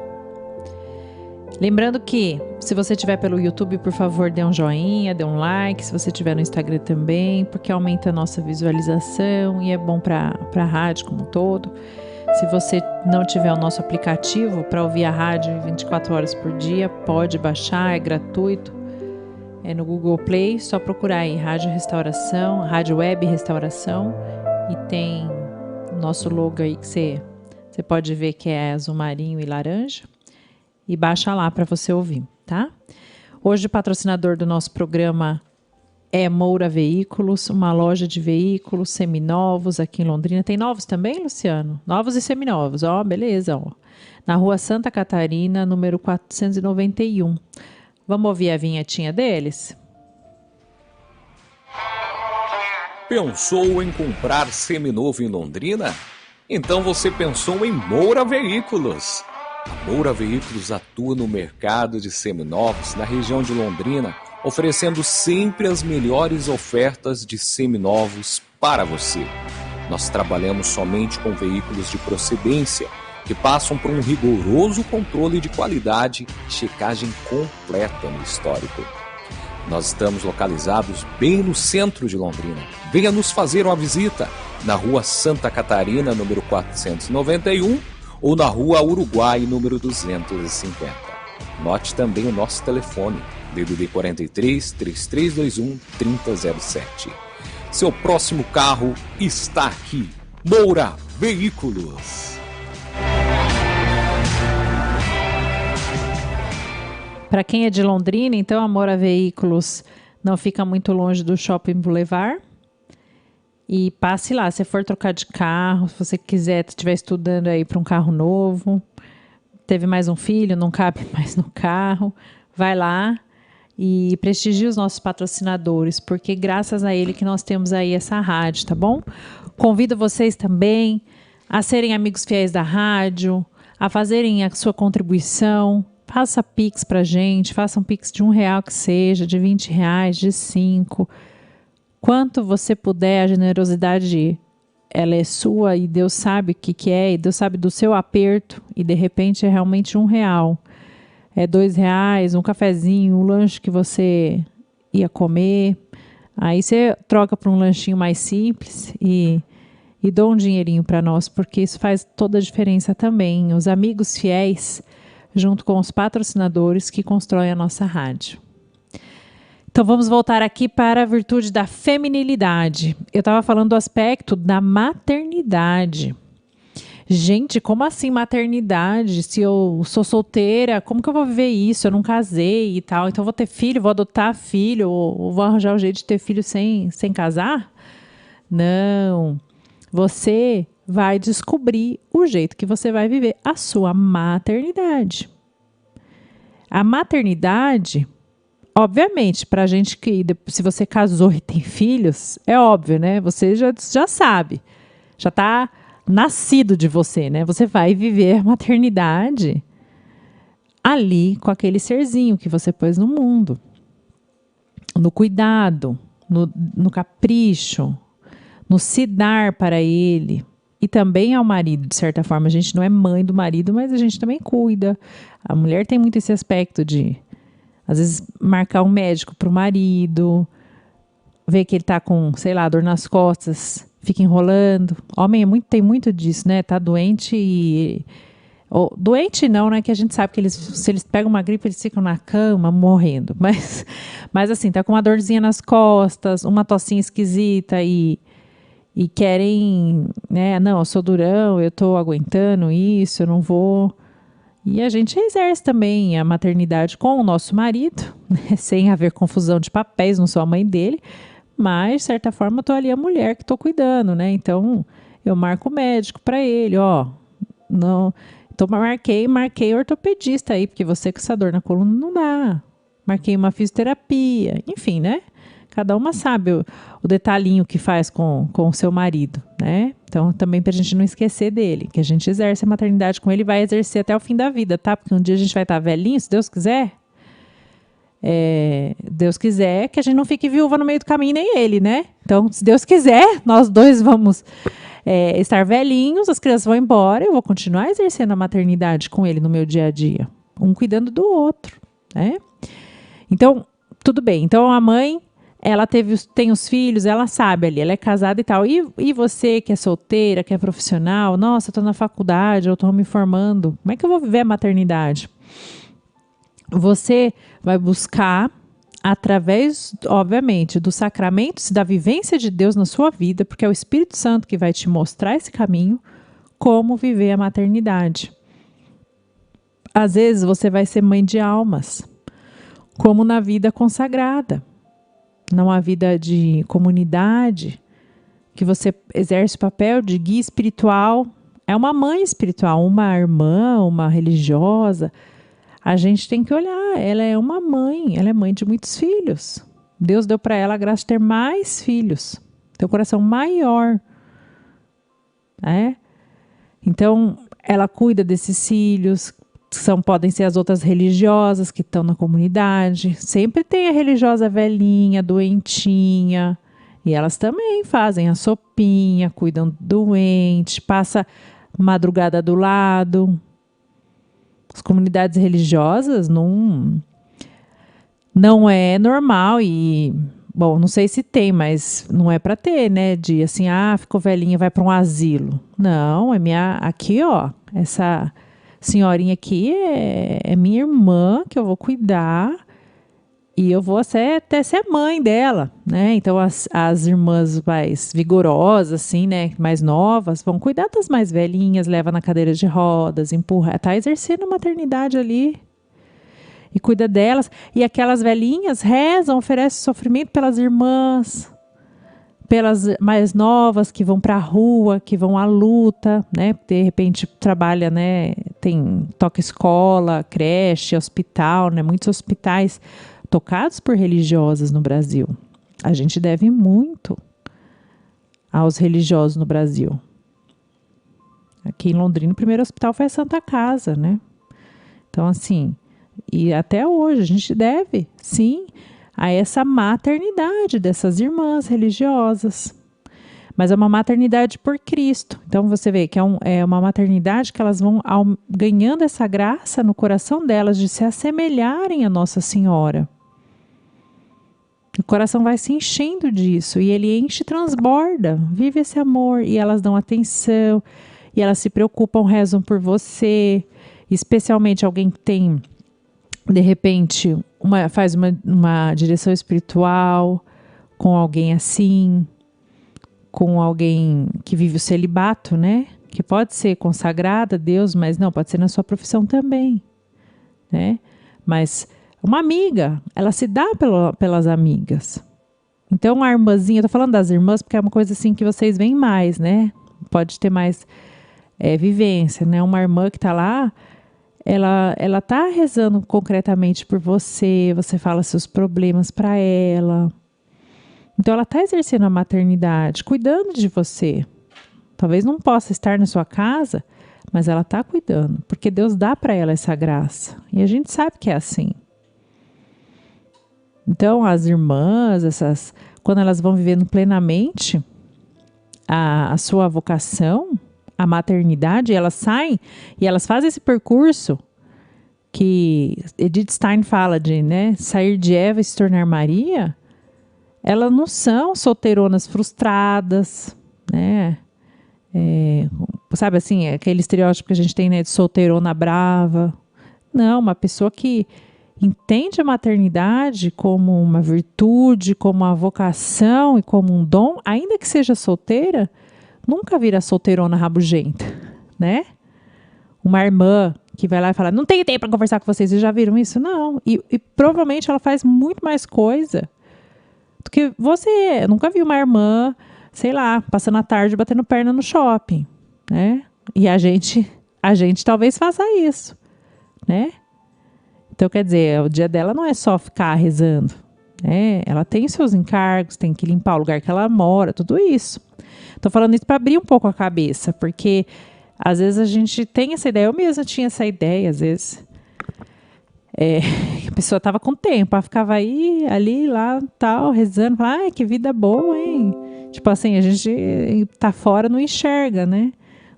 Lembrando que, se você estiver pelo YouTube, por favor, dê um joinha, dê um like. Se você estiver no Instagram também, porque aumenta a nossa visualização e é bom para a rádio como um todo. Se você não tiver o nosso aplicativo para ouvir a rádio 24 horas por dia, pode baixar, é gratuito. É no Google Play, só procurar aí Rádio Restauração, Rádio Web Restauração, e tem o nosso logo aí que você pode ver que é azul marinho e laranja, e baixa lá para você ouvir, tá? Hoje o patrocinador do nosso programa é Moura Veículos, uma loja de veículos seminovos aqui em Londrina. Tem novos também, Luciano? Novos e seminovos, ó, beleza, ó. Na rua Santa Catarina, número 491. Vamos ouvir a vinhetinha deles? Pensou em comprar seminovo em Londrina? Então você pensou em Moura Veículos. A Moura Veículos atua no mercado de seminovos na região de Londrina, oferecendo sempre as melhores ofertas de seminovos para você. Nós trabalhamos somente com veículos de procedência, que passam por um rigoroso controle de qualidade e checagem completa no histórico. Nós estamos localizados bem no centro de Londrina. Venha nos fazer uma visita na rua Santa Catarina, número 491, ou na rua Uruguai, número 250. Note também o nosso telefone, DDD 43 3321 3007. Seu próximo carro está aqui. Moura Veículos. Para quem é de Londrina, então a Moura Veículos não fica muito longe do Shopping Boulevard. E passe lá, se for trocar de carro, se você quiser, estiver estudando aí para um carro novo, teve mais um filho, não cabe mais no carro, vai lá e prestigie os nossos patrocinadores, porque graças a ele que nós temos aí essa rádio, tá bom? Convido vocês também a serem amigos fiéis da rádio, a fazerem a sua contribuição. Faça Pix pra gente, faça um Pix de R$1 que seja, de R$20, de 5. Quanto você puder, a generosidade, ela é sua e Deus sabe o que é, e Deus sabe do seu aperto, e de repente é realmente R$1. É R$2, um cafezinho, um lanche que você ia comer. Aí você troca por um lanchinho mais simples e dá um dinheirinho para nós, porque isso faz toda a diferença também. Os amigos fiéis, junto com os patrocinadores que constroem a nossa rádio. Então vamos voltar aqui para a virtude da feminilidade. Eu estava falando do aspecto da maternidade. Gente, como assim maternidade? Se eu sou solteira, como que eu vou viver isso? Eu não casei e tal. Então eu vou ter filho, vou adotar filho, ou vou arranjar um jeito de ter filho sem casar? Não. Você vai descobrir o jeito que você vai viver a sua maternidade. A maternidade, obviamente, para a gente que, se você casou e tem filhos, é óbvio, né? Você já sabe, já está nascido de você, né? Você vai viver a maternidade ali com aquele serzinho que você pôs no mundo. No cuidado, no capricho, no se dar para ele, e também ao marido, de certa forma. A gente não é mãe do marido, mas a gente também cuida. A mulher tem muito esse aspecto de, às vezes, marcar um médico para o marido, ver que ele tá com, sei lá, dor nas costas, fica enrolando. Homem tem muito disso, né? Tá doente e... Ou, doente não, né? Que a gente sabe que se eles pegam uma gripe, eles ficam na cama morrendo. Mas assim, tá com uma dorzinha nas costas, uma tossinha esquisita e querem, né? Não, eu sou durão, eu tô aguentando isso, eu não vou... E a gente exerce também a maternidade com o nosso marido, né? Sem haver confusão de papéis, não sou a mãe dele, mas, de certa forma, eu tô ali a mulher que tô cuidando, né? Então, eu marco o médico para ele, ó, não... Então, marquei ortopedista aí, porque você com essa dor na coluna não dá. Marquei uma fisioterapia, enfim, né? Cada uma sabe o detalhinho que faz com o seu marido, né? Então, também pra gente não esquecer dele, que a gente exerce a maternidade com ele e vai exercer até o fim da vida, tá? Porque um dia a gente vai estar velhinho, se Deus quiser. Deus quiser que a gente não fique viúva no meio do caminho, nem ele, né? Então, se Deus quiser, nós dois vamos estar velhinhos, as crianças vão embora, eu vou continuar exercendo a maternidade com ele no meu dia a dia, um cuidando do outro, né? Então, tudo bem. Então, a mãe, ela tem os filhos, ela sabe ali, ela é casada e tal. E você que é solteira, que é profissional, nossa, eu tô na faculdade, eu tô me formando, como é que eu vou viver a maternidade? Você vai buscar, através, obviamente, dos sacramentos e da vivência de Deus na sua vida, porque é o Espírito Santo que vai te mostrar esse caminho, como viver a maternidade. Às vezes você vai ser mãe de almas, como na vida consagrada, numa vida de comunidade, que você exerce o papel de guia espiritual, é uma mãe espiritual, uma irmã, uma religiosa. A gente tem que olhar, ela é uma mãe, ela é mãe de muitos filhos. Deus deu para ela a graça de ter mais filhos, ter um coração maior. Então, ela cuida desses filhos, podem ser as outras religiosas que estão na comunidade. Sempre tem a religiosa velhinha, doentinha, e elas também fazem a sopinha, cuidam do doente, passa madrugada do lado. As comunidades religiosas não é normal e, bom, não sei se tem, mas não é para ter, né? De assim, ficou velhinha, vai para um asilo. Não, aqui, ó, essa senhorinha aqui é minha irmã que eu vou cuidar e eu vou até ser mãe dela, né? Então, as irmãs mais vigorosas, assim, né? Mais novas, vão cuidar das mais velhinhas, leva na cadeira de rodas, empurra, tá exercendo a maternidade ali e cuida delas. E aquelas velhinhas rezam, oferecem sofrimento pelas irmãs, pelas mais novas que vão para a rua, que vão à luta, né? De repente trabalha, né? Toca escola, creche, hospital, né? Muitos hospitais tocados por religiosas no Brasil. A gente deve muito aos religiosos no Brasil. Aqui em Londrina, o primeiro hospital foi a Santa Casa, né? Então, assim, e até hoje a gente deve, sim, a essa maternidade dessas irmãs religiosas. Mas é uma maternidade por Cristo. Então, você vê que é uma maternidade que elas vão ganhando essa graça no coração delas de se assemelharem a Nossa Senhora. O coração vai se enchendo disso e ele enche e transborda, vive esse amor e elas dão atenção e elas se preocupam, rezam por você, especialmente alguém que tem, de repente, faz uma direção espiritual com alguém assim, com alguém que vive o celibato, né? Que pode ser consagrada a Deus, mas não, pode ser na sua profissão também, né? Mas uma amiga, ela se dá pelas amigas. Então, a irmãzinha, eu tô falando das irmãs porque é uma coisa assim que vocês veem mais, né? Pode ter mais vivência, né? Uma irmã que tá lá, ela tá rezando concretamente por você, você fala seus problemas para ela. Então, ela tá exercendo a maternidade, cuidando de você. Talvez não possa estar na sua casa, mas ela tá cuidando, porque Deus dá para ela essa graça. E a gente sabe que é assim. Então, as irmãs, quando elas vão vivendo plenamente a sua vocação, a maternidade, elas saem e elas fazem esse percurso que Edith Stein fala de, né, sair de Eva e se tornar Maria. Elas não são solteironas frustradas, né? Sabe assim, aquele estereótipo que a gente tem, né, de solteirona brava. Não, uma pessoa que entende a maternidade como uma virtude, como uma vocação e como um dom, ainda que seja solteira, nunca vira solteirona rabugenta, né? Uma irmã que vai lá e fala, não tenho tempo para conversar com vocês, vocês já viram isso? Não. E provavelmente ela faz muito mais coisa do que você. Eu nunca vi uma irmã, sei lá, passando a tarde batendo perna no shopping, né? E a gente talvez faça isso, né? Então, quer dizer, o dia dela não é só ficar rezando, né? Ela tem seus encargos, tem que limpar o lugar que ela mora, tudo isso. Estou falando isso para abrir um pouco a cabeça, porque às vezes a gente tem essa ideia, eu mesma tinha essa ideia, às vezes. A pessoa estava com tempo, ela ficava aí, ali, lá, tal, rezando, falava, ai, que vida boa, hein? Tipo assim, a gente tá fora, não enxerga, né?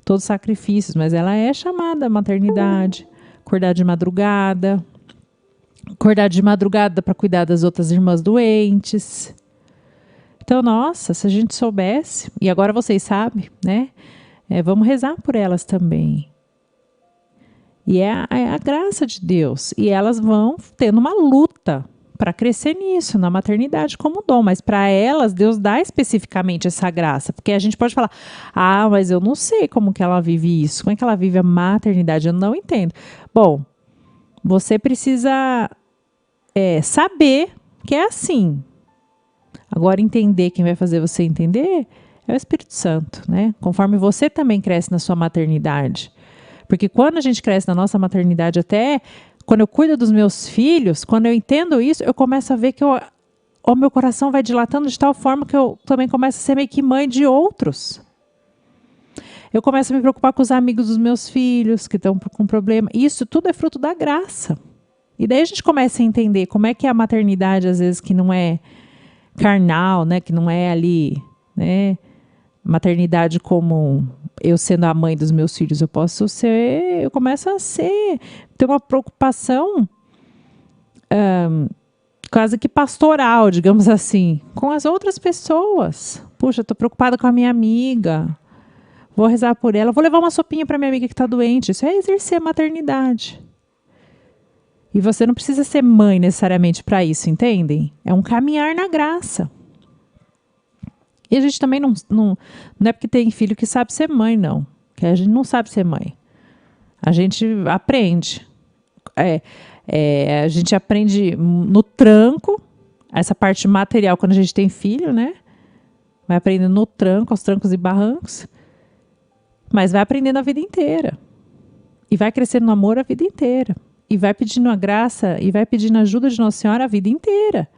Todos os sacrifícios, mas ela é chamada à maternidade, acordar de madrugada para cuidar das outras irmãs doentes. Então, nossa, se a gente soubesse, e agora vocês sabem, né? Vamos rezar por elas também. E é a graça de Deus. E elas vão tendo uma luta para crescer nisso, na maternidade como dom. Mas para elas, Deus dá especificamente essa graça. Porque a gente pode falar, mas eu não sei como que ela vive isso. Como é que ela vive a maternidade? Eu não entendo. Bom, você precisa saber que é assim. Agora, entender, quem vai fazer você entender é o Espírito Santo, né? Conforme você também cresce na sua maternidade. Porque quando a gente cresce na nossa maternidade, até quando eu cuido dos meus filhos, quando eu entendo isso, eu começo a ver que o meu coração vai dilatando de tal forma que eu também começo a ser meio que mãe de outros. Eu começo a me preocupar com os amigos dos meus filhos que estão com problema. Isso tudo é fruto da graça. E daí a gente começa a entender como é que é a maternidade, às vezes, que não é carnal, né? Que não é ali, né? Maternidade como eu sendo a mãe dos meus filhos, eu começo a ter uma preocupação quase que pastoral, digamos assim, com as outras pessoas. Puxa, estou preocupada com a minha amiga, vou rezar por ela, vou levar uma sopinha para minha amiga que está doente. Isso é exercer a maternidade. E você não precisa ser mãe necessariamente para isso, entendem? É um caminhar na graça. E a gente também não é porque tem filho que sabe ser mãe, não. Que a gente não sabe ser mãe. A gente aprende. A gente aprende no tranco, essa parte material quando a gente tem filho, né? Vai aprendendo no tranco, aos trancos e barrancos. Mas vai aprendendo a vida inteira. E vai crescendo no amor a vida inteira. E vai pedindo a graça e vai pedindo a ajuda de Nossa Senhora a vida inteira.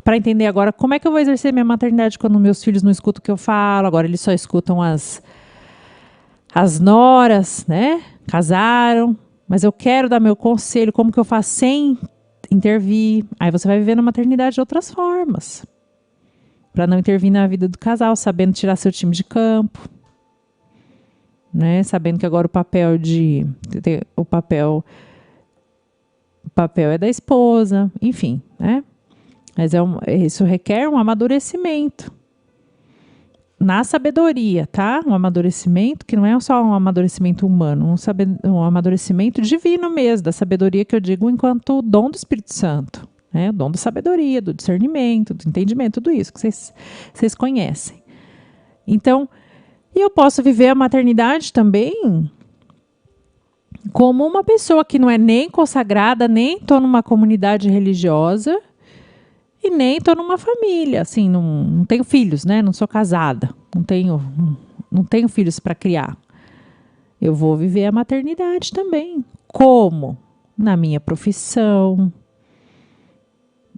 Para entender agora como é que eu vou exercer minha maternidade quando meus filhos não escutam o que eu falo, agora eles só escutam as noras, né? Casaram, mas eu quero dar meu conselho, como que eu faço sem intervir. Aí você vai viver na maternidade de outras formas. Para não intervir na vida do casal, sabendo tirar seu time de campo. Né? Sabendo que agora o papel é da esposa, enfim, né? Mas isso requer um amadurecimento na sabedoria, tá? Um amadurecimento que não é só um amadurecimento humano, um amadurecimento divino mesmo, da sabedoria que eu digo enquanto dom do Espírito Santo, né? O dom da sabedoria, do discernimento, do entendimento, tudo isso que vocês conhecem. Então, eu posso viver a maternidade também como uma pessoa que não é nem consagrada, nem estou numa comunidade religiosa, e nem estou numa família, assim, não tenho filhos, né? Não sou casada, não tenho filhos para criar. Eu vou viver a maternidade também. Como? Na minha profissão,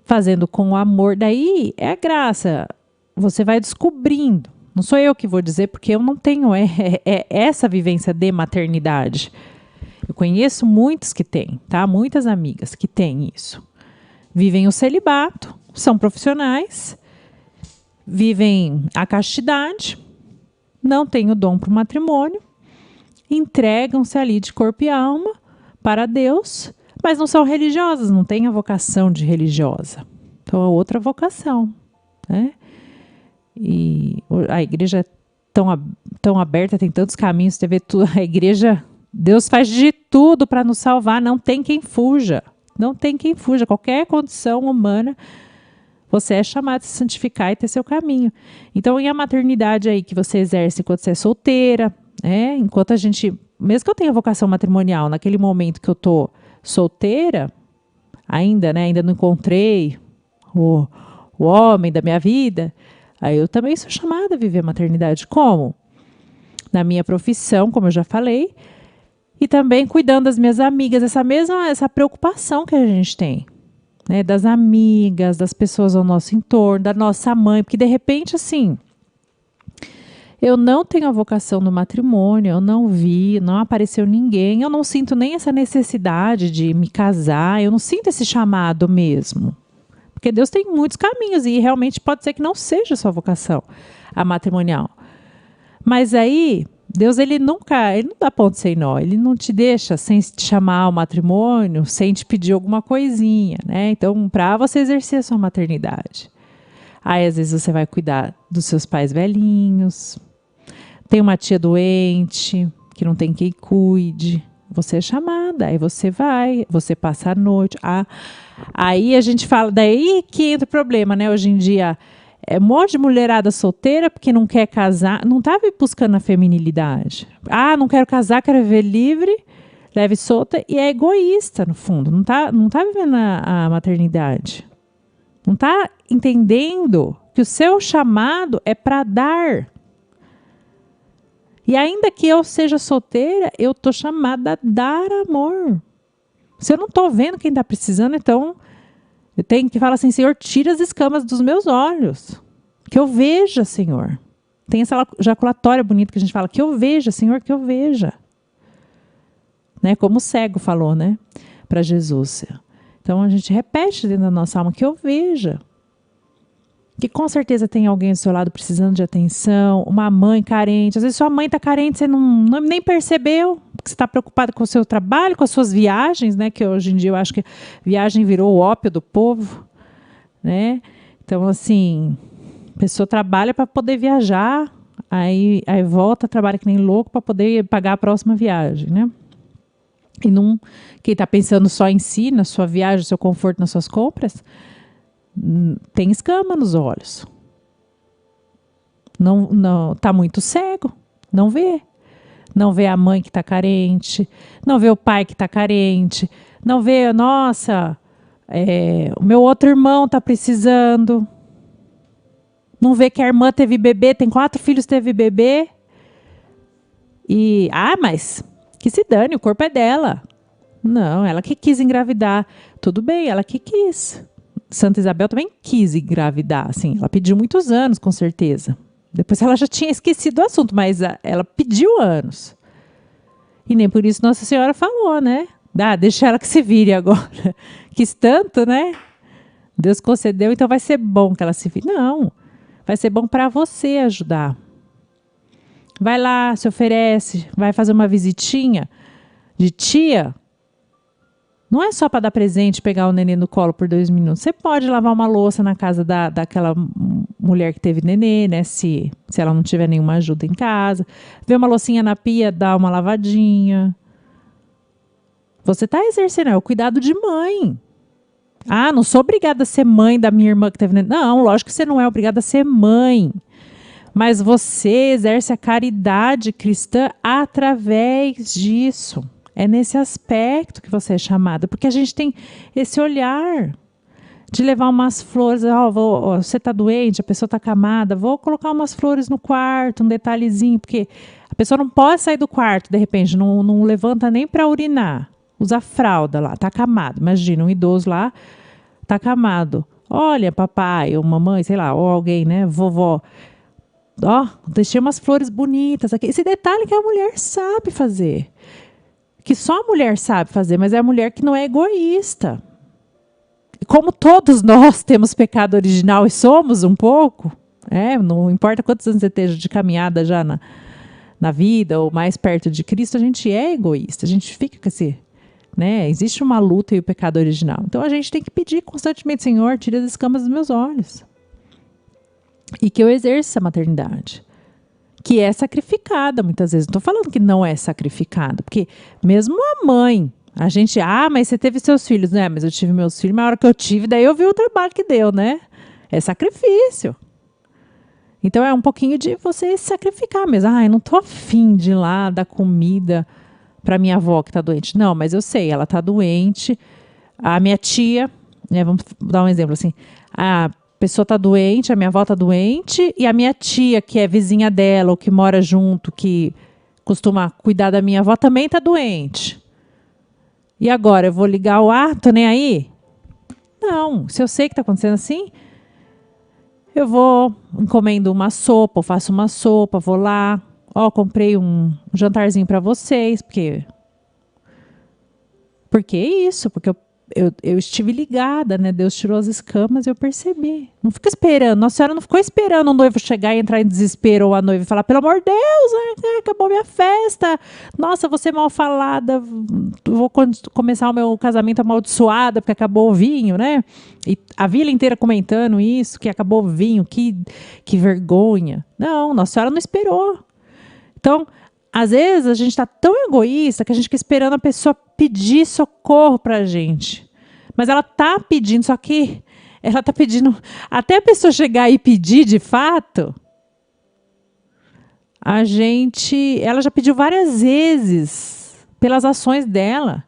fazendo com amor. Daí é a graça. Você vai descobrindo. Não sou eu que vou dizer, porque eu não tenho essa vivência de maternidade. Eu conheço muitos que têm, tá? Muitas amigas que têm isso. Vivem o celibato. São profissionais, vivem a castidade, não têm o dom para o matrimônio, entregam-se ali de corpo e alma para Deus, mas não são religiosas, não têm a vocação de religiosa. Então, é outra vocação, né? E a igreja é tão aberta, tem tantos caminhos, você vê tudo, a igreja, Deus faz de tudo para nos salvar, não tem quem fuja. Não tem quem fuja, qualquer condição humana, você é chamado a se santificar e ter seu caminho. Então, e a maternidade aí que você exerce enquanto você é solteira, né? Enquanto a gente, mesmo que eu tenha vocação matrimonial, naquele momento que eu tô solteira, ainda não encontrei o homem da minha vida, aí eu também sou chamada a viver a maternidade. Como? Na minha profissão, como eu já falei, e também cuidando das minhas amigas, essa preocupação que a gente tem, né? Das amigas, das pessoas ao nosso entorno, da nossa mãe, porque de repente, assim, eu não tenho a vocação do matrimônio, eu não vi, não apareceu ninguém, eu não sinto nem essa necessidade de me casar, eu não sinto esse chamado mesmo. Porque Deus tem muitos caminhos e realmente pode ser que não seja a sua vocação, a matrimonial. Mas aí, Deus, ele não dá ponto sem nó, ele não te deixa sem te chamar ao matrimônio, sem te pedir alguma coisinha, né? Então, para você exercer a sua maternidade. Aí, às vezes, você vai cuidar dos seus pais velhinhos, tem uma tia doente, que não tem quem cuide, você é chamada, aí você vai, você passa a noite. Aí a gente fala, daí que entra o problema, né? Hoje em dia, é um monte de mulherada solteira porque não quer casar, não está buscando a feminilidade. Não quero casar, quero viver livre, leve e solta, e é egoísta, no fundo. Não tá vivendo a maternidade. Não está entendendo que o seu chamado é para dar. E ainda que eu seja solteira, eu estou chamada a dar amor. Se eu não estou vendo quem está precisando, então eu tenho que falar assim, Senhor, tira as escamas dos meus olhos. Que eu veja, Senhor. Tem essa jaculatória bonita que a gente fala, que eu veja, Senhor, que eu veja. Né? Como o cego falou, né? Para Jesus. Então a gente repete dentro da nossa alma, que eu veja. Que com certeza tem alguém do seu lado precisando de atenção, uma mãe carente. Às vezes sua mãe está carente, você nem percebeu, porque você está preocupado com o seu trabalho, com as suas viagens, né? Que hoje em dia eu acho que viagem virou o ópio do povo, né? Então, assim, a pessoa trabalha para poder viajar, aí volta, trabalha que nem louco para poder pagar a próxima viagem, né? E quem está pensando só em si, na sua viagem, no seu conforto, nas suas compras, tem escama nos olhos. Não tá muito cego, não vê. Não vê a mãe que está carente, não vê o pai que está carente, não vê, nossa, o meu outro irmão está precisando. Não vê que a irmã teve bebê, tem 4 filhos, teve bebê. E, mas que se dane, o corpo é dela. Não, ela que quis engravidar. Tudo bem, ela que quis. Santa Isabel também quis engravidar, assim, ela pediu muitos anos, com certeza. Depois ela já tinha esquecido o assunto, mas ela pediu anos. E nem por isso Nossa Senhora falou, né? Deixa ela que se vire agora. Quis tanto, né? Deus concedeu, então vai ser bom que ela se vire. Não, vai ser bom para você ajudar. Vai lá, se oferece, vai fazer uma visitinha de tia. Não é só para dar presente, pegar o neném no colo por 2 minutos. Você pode lavar uma louça na casa daquela mulher que teve nenê, né? Se ela não tiver nenhuma ajuda em casa. Ver uma loucinha na pia, dar uma lavadinha. Você está exercendo o cuidado de mãe. Não sou obrigada a ser mãe da minha irmã que teve nenê. Não, lógico que você não é obrigada a ser mãe. Mas você exerce a caridade cristã através disso. É nesse aspecto que você é chamada, porque a gente tem esse olhar de levar umas flores, você está doente, a pessoa está acamada, vou colocar umas flores no quarto, um detalhezinho, porque a pessoa não pode sair do quarto, de repente, não levanta nem para urinar, usa fralda lá, está acamado, imagina, um idoso lá, está acamado, olha papai, ou mamãe, sei lá, ou alguém, né, vovó, deixei umas flores bonitas aqui, esse detalhe que a mulher sabe fazer. Que só a mulher sabe fazer, mas é a mulher que não é egoísta. Como todos nós temos pecado original e somos um pouco, não importa quantos anos você esteja de caminhada já na vida, ou mais perto de Cristo, a gente é egoísta, a gente fica com esse, né? Existe uma luta e o pecado original. Então a gente tem que pedir constantemente, Senhor, tira as escamas dos meus olhos. E que eu exerça a maternidade. Que é sacrificada muitas vezes. Não estou falando que não é sacrificada, porque mesmo a mãe, a gente, mas você teve seus filhos, né? Mas eu tive meus filhos, na hora que eu tive, daí eu vi o trabalho que deu, né? É sacrifício. Então, é um pouquinho de você se sacrificar mesmo. Eu não tô afim de ir lá dar comida para minha avó que está doente. Não, mas eu sei, ela está doente. A minha tia, né, vamos dar um exemplo assim. A pessoa está doente, a minha avó está doente, e a minha tia, que é vizinha dela, ou que mora junto, que costuma cuidar da minha avó, também está doente. E agora, eu vou ligar o tô nem aí? Não, se eu sei que está acontecendo assim... Eu vou, encomendo uma sopa, eu faço uma sopa, vou lá, comprei um jantarzinho para vocês, porque é isso, porque eu estive ligada, né? Deus tirou as escamas e eu percebi. Não fica esperando, Nossa Senhora não ficou esperando o noivo chegar e entrar em desespero, ou a noiva falar, pelo amor de Deus, acabou minha festa, nossa, vou ser mal falada, vou começar o meu casamento amaldiçoada, porque acabou o vinho, né? E a vila inteira comentando isso, que acabou o vinho, que vergonha. Não, Nossa Senhora não esperou. Então, às vezes a gente está tão egoísta que a gente fica esperando a pessoa pedir socorro para a gente. Mas ela está pedindo, só que ela está pedindo... Até a pessoa chegar e pedir de fato, ela já pediu várias vezes pelas ações dela.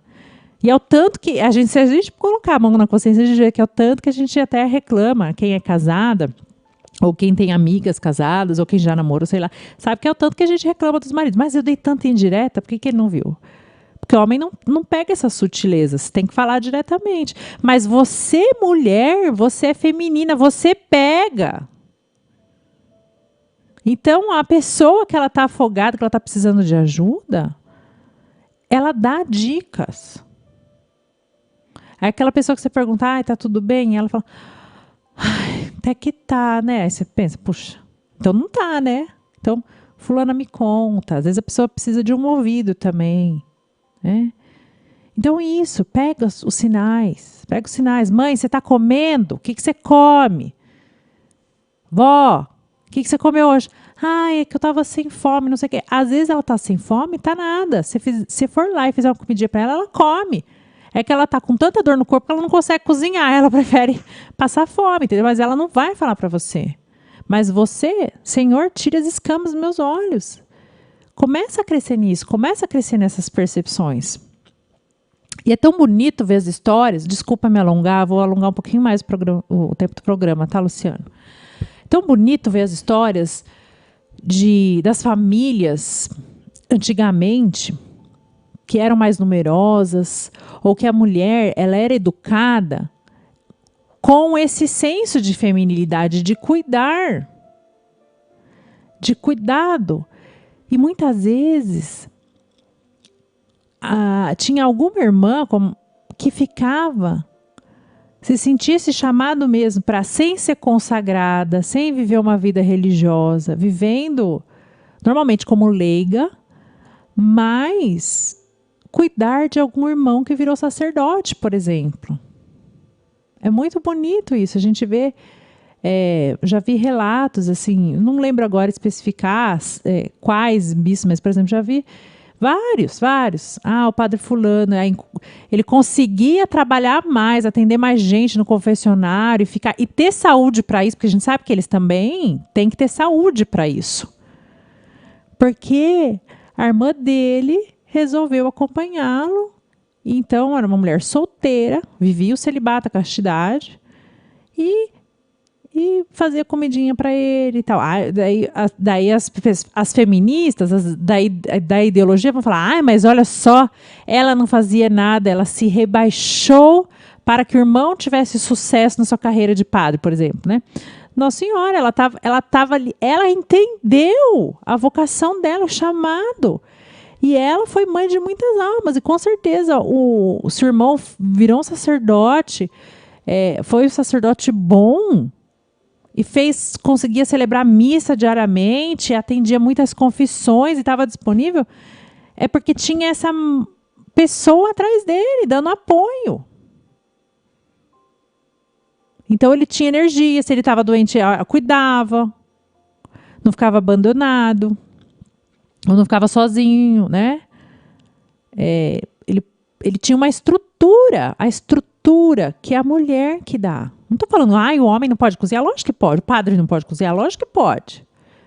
E é o tanto que se a gente colocar a mão na consciência de ver que é o tanto que a gente até reclama, quem é casada, ou quem tem amigas casadas, ou quem já namorou, sei lá, sabe que é o tanto que a gente reclama dos maridos. Mas eu dei tanta indireta, por que ele não viu? Porque o homem não pega essas sutilezas, tem que falar diretamente. Mas você, mulher, você é feminina, você pega. Então, a pessoa que ela está afogada, que ela está precisando de ajuda, ela dá dicas. É aquela pessoa que você pergunta, tá tudo bem? E ela fala, até que tá, né? Aí você pensa, puxa, então não tá, né? Então, fulana me conta. Às vezes a pessoa precisa de um ouvido também, né? Então isso, pega os sinais. Mãe, você tá comendo? O que você come? Vó, o que você comeu hoje? É que eu tava sem fome, não sei o quê. Às vezes ela tá sem fome, tá nada. Se for lá e fizer uma comidinha pra ela come. É que ela tá com tanta dor no corpo que ela não consegue cozinhar. Ela prefere passar fome, entendeu? Mas ela não vai falar para você. Mas você, Senhor, tira as escamas dos meus olhos. Começa a crescer nisso. Começa a crescer nessas percepções. E é tão bonito ver as histórias. Desculpa me alongar. Vou alongar um pouquinho mais o tempo do programa, tá, Luciano? É tão bonito ver as histórias das famílias antigamente, que eram mais numerosas, ou que a mulher ela era educada com esse senso de feminilidade, de cuidar, de cuidado. E muitas vezes tinha alguma irmã que se sentia esse chamado mesmo para, sem ser consagrada, sem viver uma vida religiosa, vivendo normalmente como leiga, mas cuidar de algum irmão que virou sacerdote, por exemplo. É muito bonito isso. A gente vê, já vi relatos, assim, não lembro agora especificar quais bispos, mas, por exemplo, já vi vários. O padre fulano, ele conseguia trabalhar mais, atender mais gente no confessionário e ter saúde para isso, porque a gente sabe que eles também têm que ter saúde para isso. Porque a irmã dele resolveu acompanhá-lo. Então, era uma mulher solteira, vivia o celibato, a castidade, e fazia comidinha para ele e tal. Daí as feministas da ideologia vão falar, mas olha só, ela não fazia nada, ela se rebaixou para que o irmão tivesse sucesso na sua carreira de padre, por exemplo, né? Nossa Senhora, ela tava ali, ela entendeu a vocação dela, o chamado. E ela foi mãe de muitas almas. E com certeza o seu irmão virou um sacerdote, foi um sacerdote bom. e conseguia celebrar missa diariamente, atendia muitas confissões e estava disponível, é porque tinha essa pessoa atrás dele, dando apoio. Então ele tinha energia, se ele estava doente, cuidava, não ficava abandonado, ou não ficava sozinho, né? Ele tinha uma estrutura, a estrutura que é a mulher que dá. Não estou falando, o homem não pode cozinhar, lógico que pode, o padre não pode cozinhar, lógico que pode.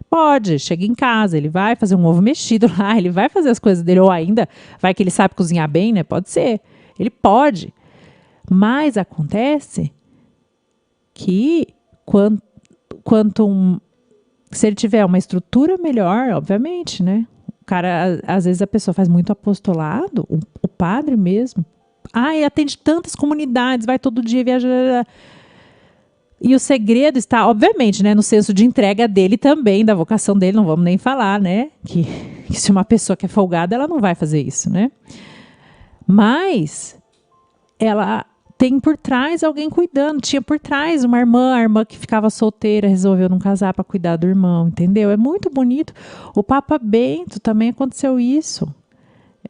Pode, chega em casa, ele vai fazer um ovo mexido lá, ele vai fazer as coisas dele, ou ainda vai que ele sabe cozinhar bem, né? Pode ser, ele pode. Mas acontece que se ele tiver uma estrutura melhor, obviamente, né? O cara, às vezes a pessoa faz muito apostolado, o padre mesmo. E atende tantas comunidades, vai todo dia, viaja. E o segredo está, obviamente, né, no senso de entrega dele também, da vocação dele, não vamos nem falar, né? Que se uma pessoa que é folgada, ela não vai fazer isso, né? Mas ela tem por trás alguém cuidando. Tinha por trás uma irmã, a irmã que ficava solteira, resolveu não casar para cuidar do irmão, entendeu? É muito bonito. O Papa Bento também aconteceu isso.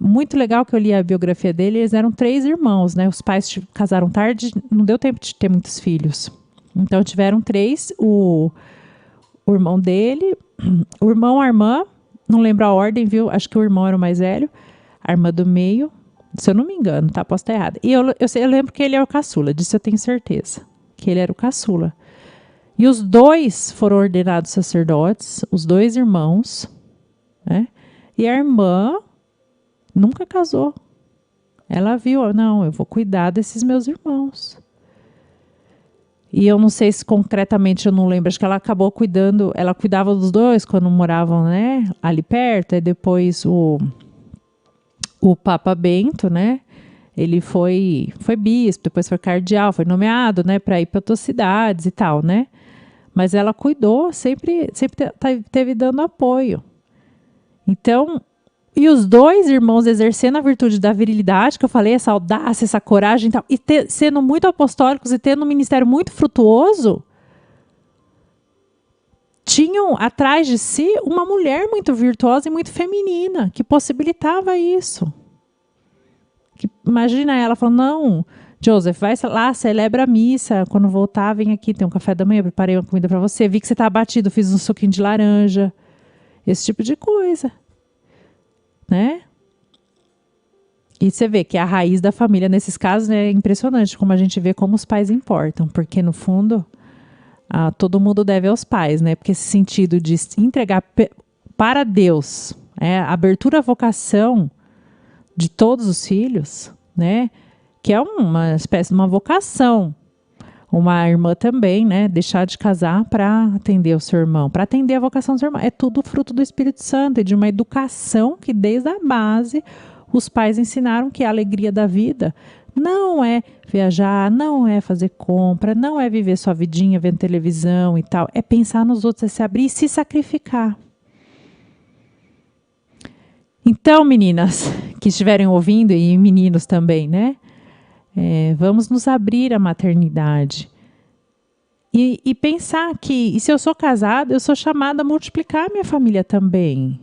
Muito legal que eu li a biografia dele, eles eram 3 irmãos, né? Os pais casaram tarde, não deu tempo de ter muitos filhos. Então tiveram 3, o irmão dele, o irmão, a irmã, não lembro a ordem, viu? Acho que o irmão era o mais velho, a irmã do meio, se eu não me engano, tá? Posso estar errada. E eu lembro que ele é o caçula, disso eu tenho certeza, que ele era o caçula. E os 2 foram ordenados sacerdotes, os 2 irmãos, né? E a irmã nunca casou. Ela viu, não, eu vou cuidar desses meus irmãos. E eu não sei se concretamente, eu não lembro, acho que ela acabou cuidando, ela cuidava dos 2 quando moravam, né, ali perto, e depois o Papa Bento, né, ele foi bispo, depois foi cardeal, foi nomeado, né, para ir para outras cidades e tal, né, mas ela cuidou, sempre teve dando apoio. Então, e os 2 irmãos exercendo a virtude da virilidade, que eu falei, essa audácia, essa coragem e tal, e sendo muito apostólicos e tendo um ministério muito frutuoso, tinham atrás de si uma mulher muito virtuosa e muito feminina, que possibilitava isso. Imagina ela falando, não, Joseph, vai lá, celebra a missa, quando voltar, vem aqui, tem um café da manhã, preparei uma comida para você, vi que você está abatido, fiz um suquinho de laranja, esse tipo de coisa. Né? E você vê que a raiz da família nesses casos, né, é impressionante como a gente vê como os pais importam, porque no fundo todo mundo deve aos pais, né? Porque esse sentido de entregar para Deus, a abertura à vocação de todos os filhos, né? Que é uma espécie de uma vocação. Uma irmã também, né? Deixar de casar para atender o seu irmão, para atender a vocação do seu irmão. É tudo fruto do Espírito Santo e de uma educação que, desde a base, os pais ensinaram que a alegria da vida não é viajar, não é fazer compra, não é viver sua vidinha vendo televisão e tal. É pensar nos outros, é se abrir e se sacrificar. Então, meninas que estiverem ouvindo, e meninos também, né? Vamos nos abrir à maternidade e pensar que, e se eu sou casada, eu sou chamada a multiplicar a minha família também.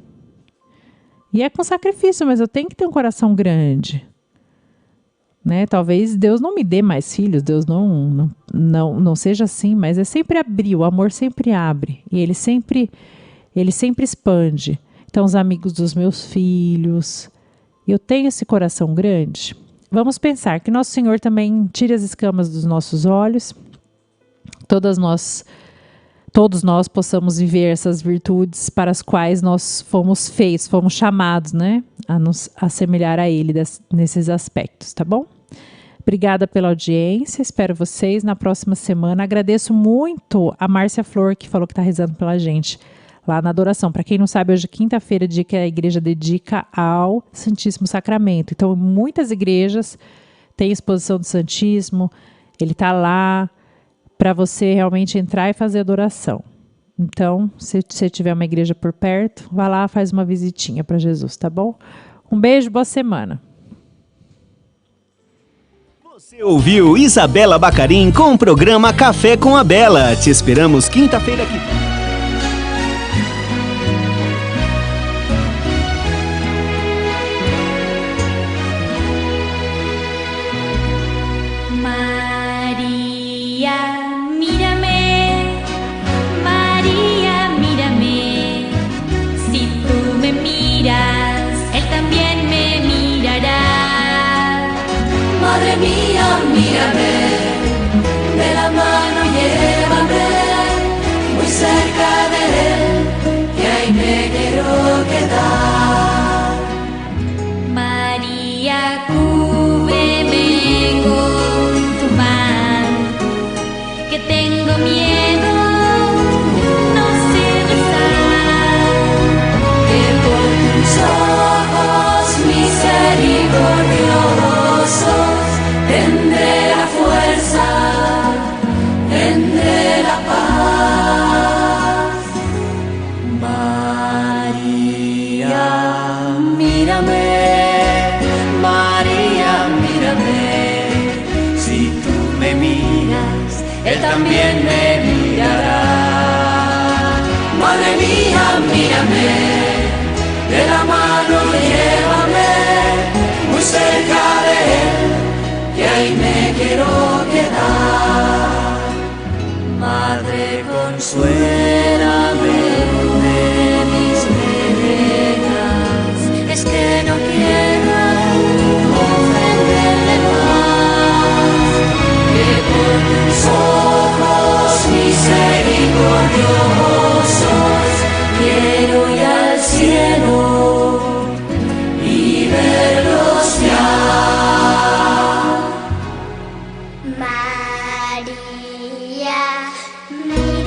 E é com sacrifício, mas eu tenho que ter um coração grande. Né? Talvez Deus não me dê mais filhos, Deus não seja assim, mas é sempre abrir, o amor sempre abre, e ele sempre expande. Então, os amigos dos meus filhos, eu tenho esse coração grande. Vamos pensar que Nosso Senhor também tire as escamas dos nossos olhos, todos nós possamos viver essas virtudes para as quais nós fomos feitos, fomos chamados, né, a nos assemelhar a Ele nesses aspectos, tá bom? Obrigada pela audiência, espero vocês na próxima semana. Agradeço muito a Márcia Flor, que falou que está rezando pela gente lá na adoração. Para quem não sabe, hoje é quinta-feira, dia que a igreja dedica ao Santíssimo Sacramento. Então, muitas igrejas têm exposição do Santíssimo, ele está lá para você realmente entrar e fazer adoração. Então, se você tiver uma igreja por perto, vá lá, faz uma visitinha para Jesus, tá bom? Um beijo, boa semana. Você ouviu Isabela Bacarin com o programa Café com a Bela. Te esperamos quinta-feira que vem. Madre mía, mírame, de la mano llévame, muy cerca de él, que ahí me quiero quedar. María, cúbreme con tu manto, que tengo miedo, no sé rezar, que por tus ojos misericordiosos tendré la fuerza, tendré la paz. María, mírame, María, mírame. Si tú me miras, Él también me mirará. Madre mía, mírame, de la mano llévame, muy cerca de Él, que ahí me quiero quedar. Madre Consuelo,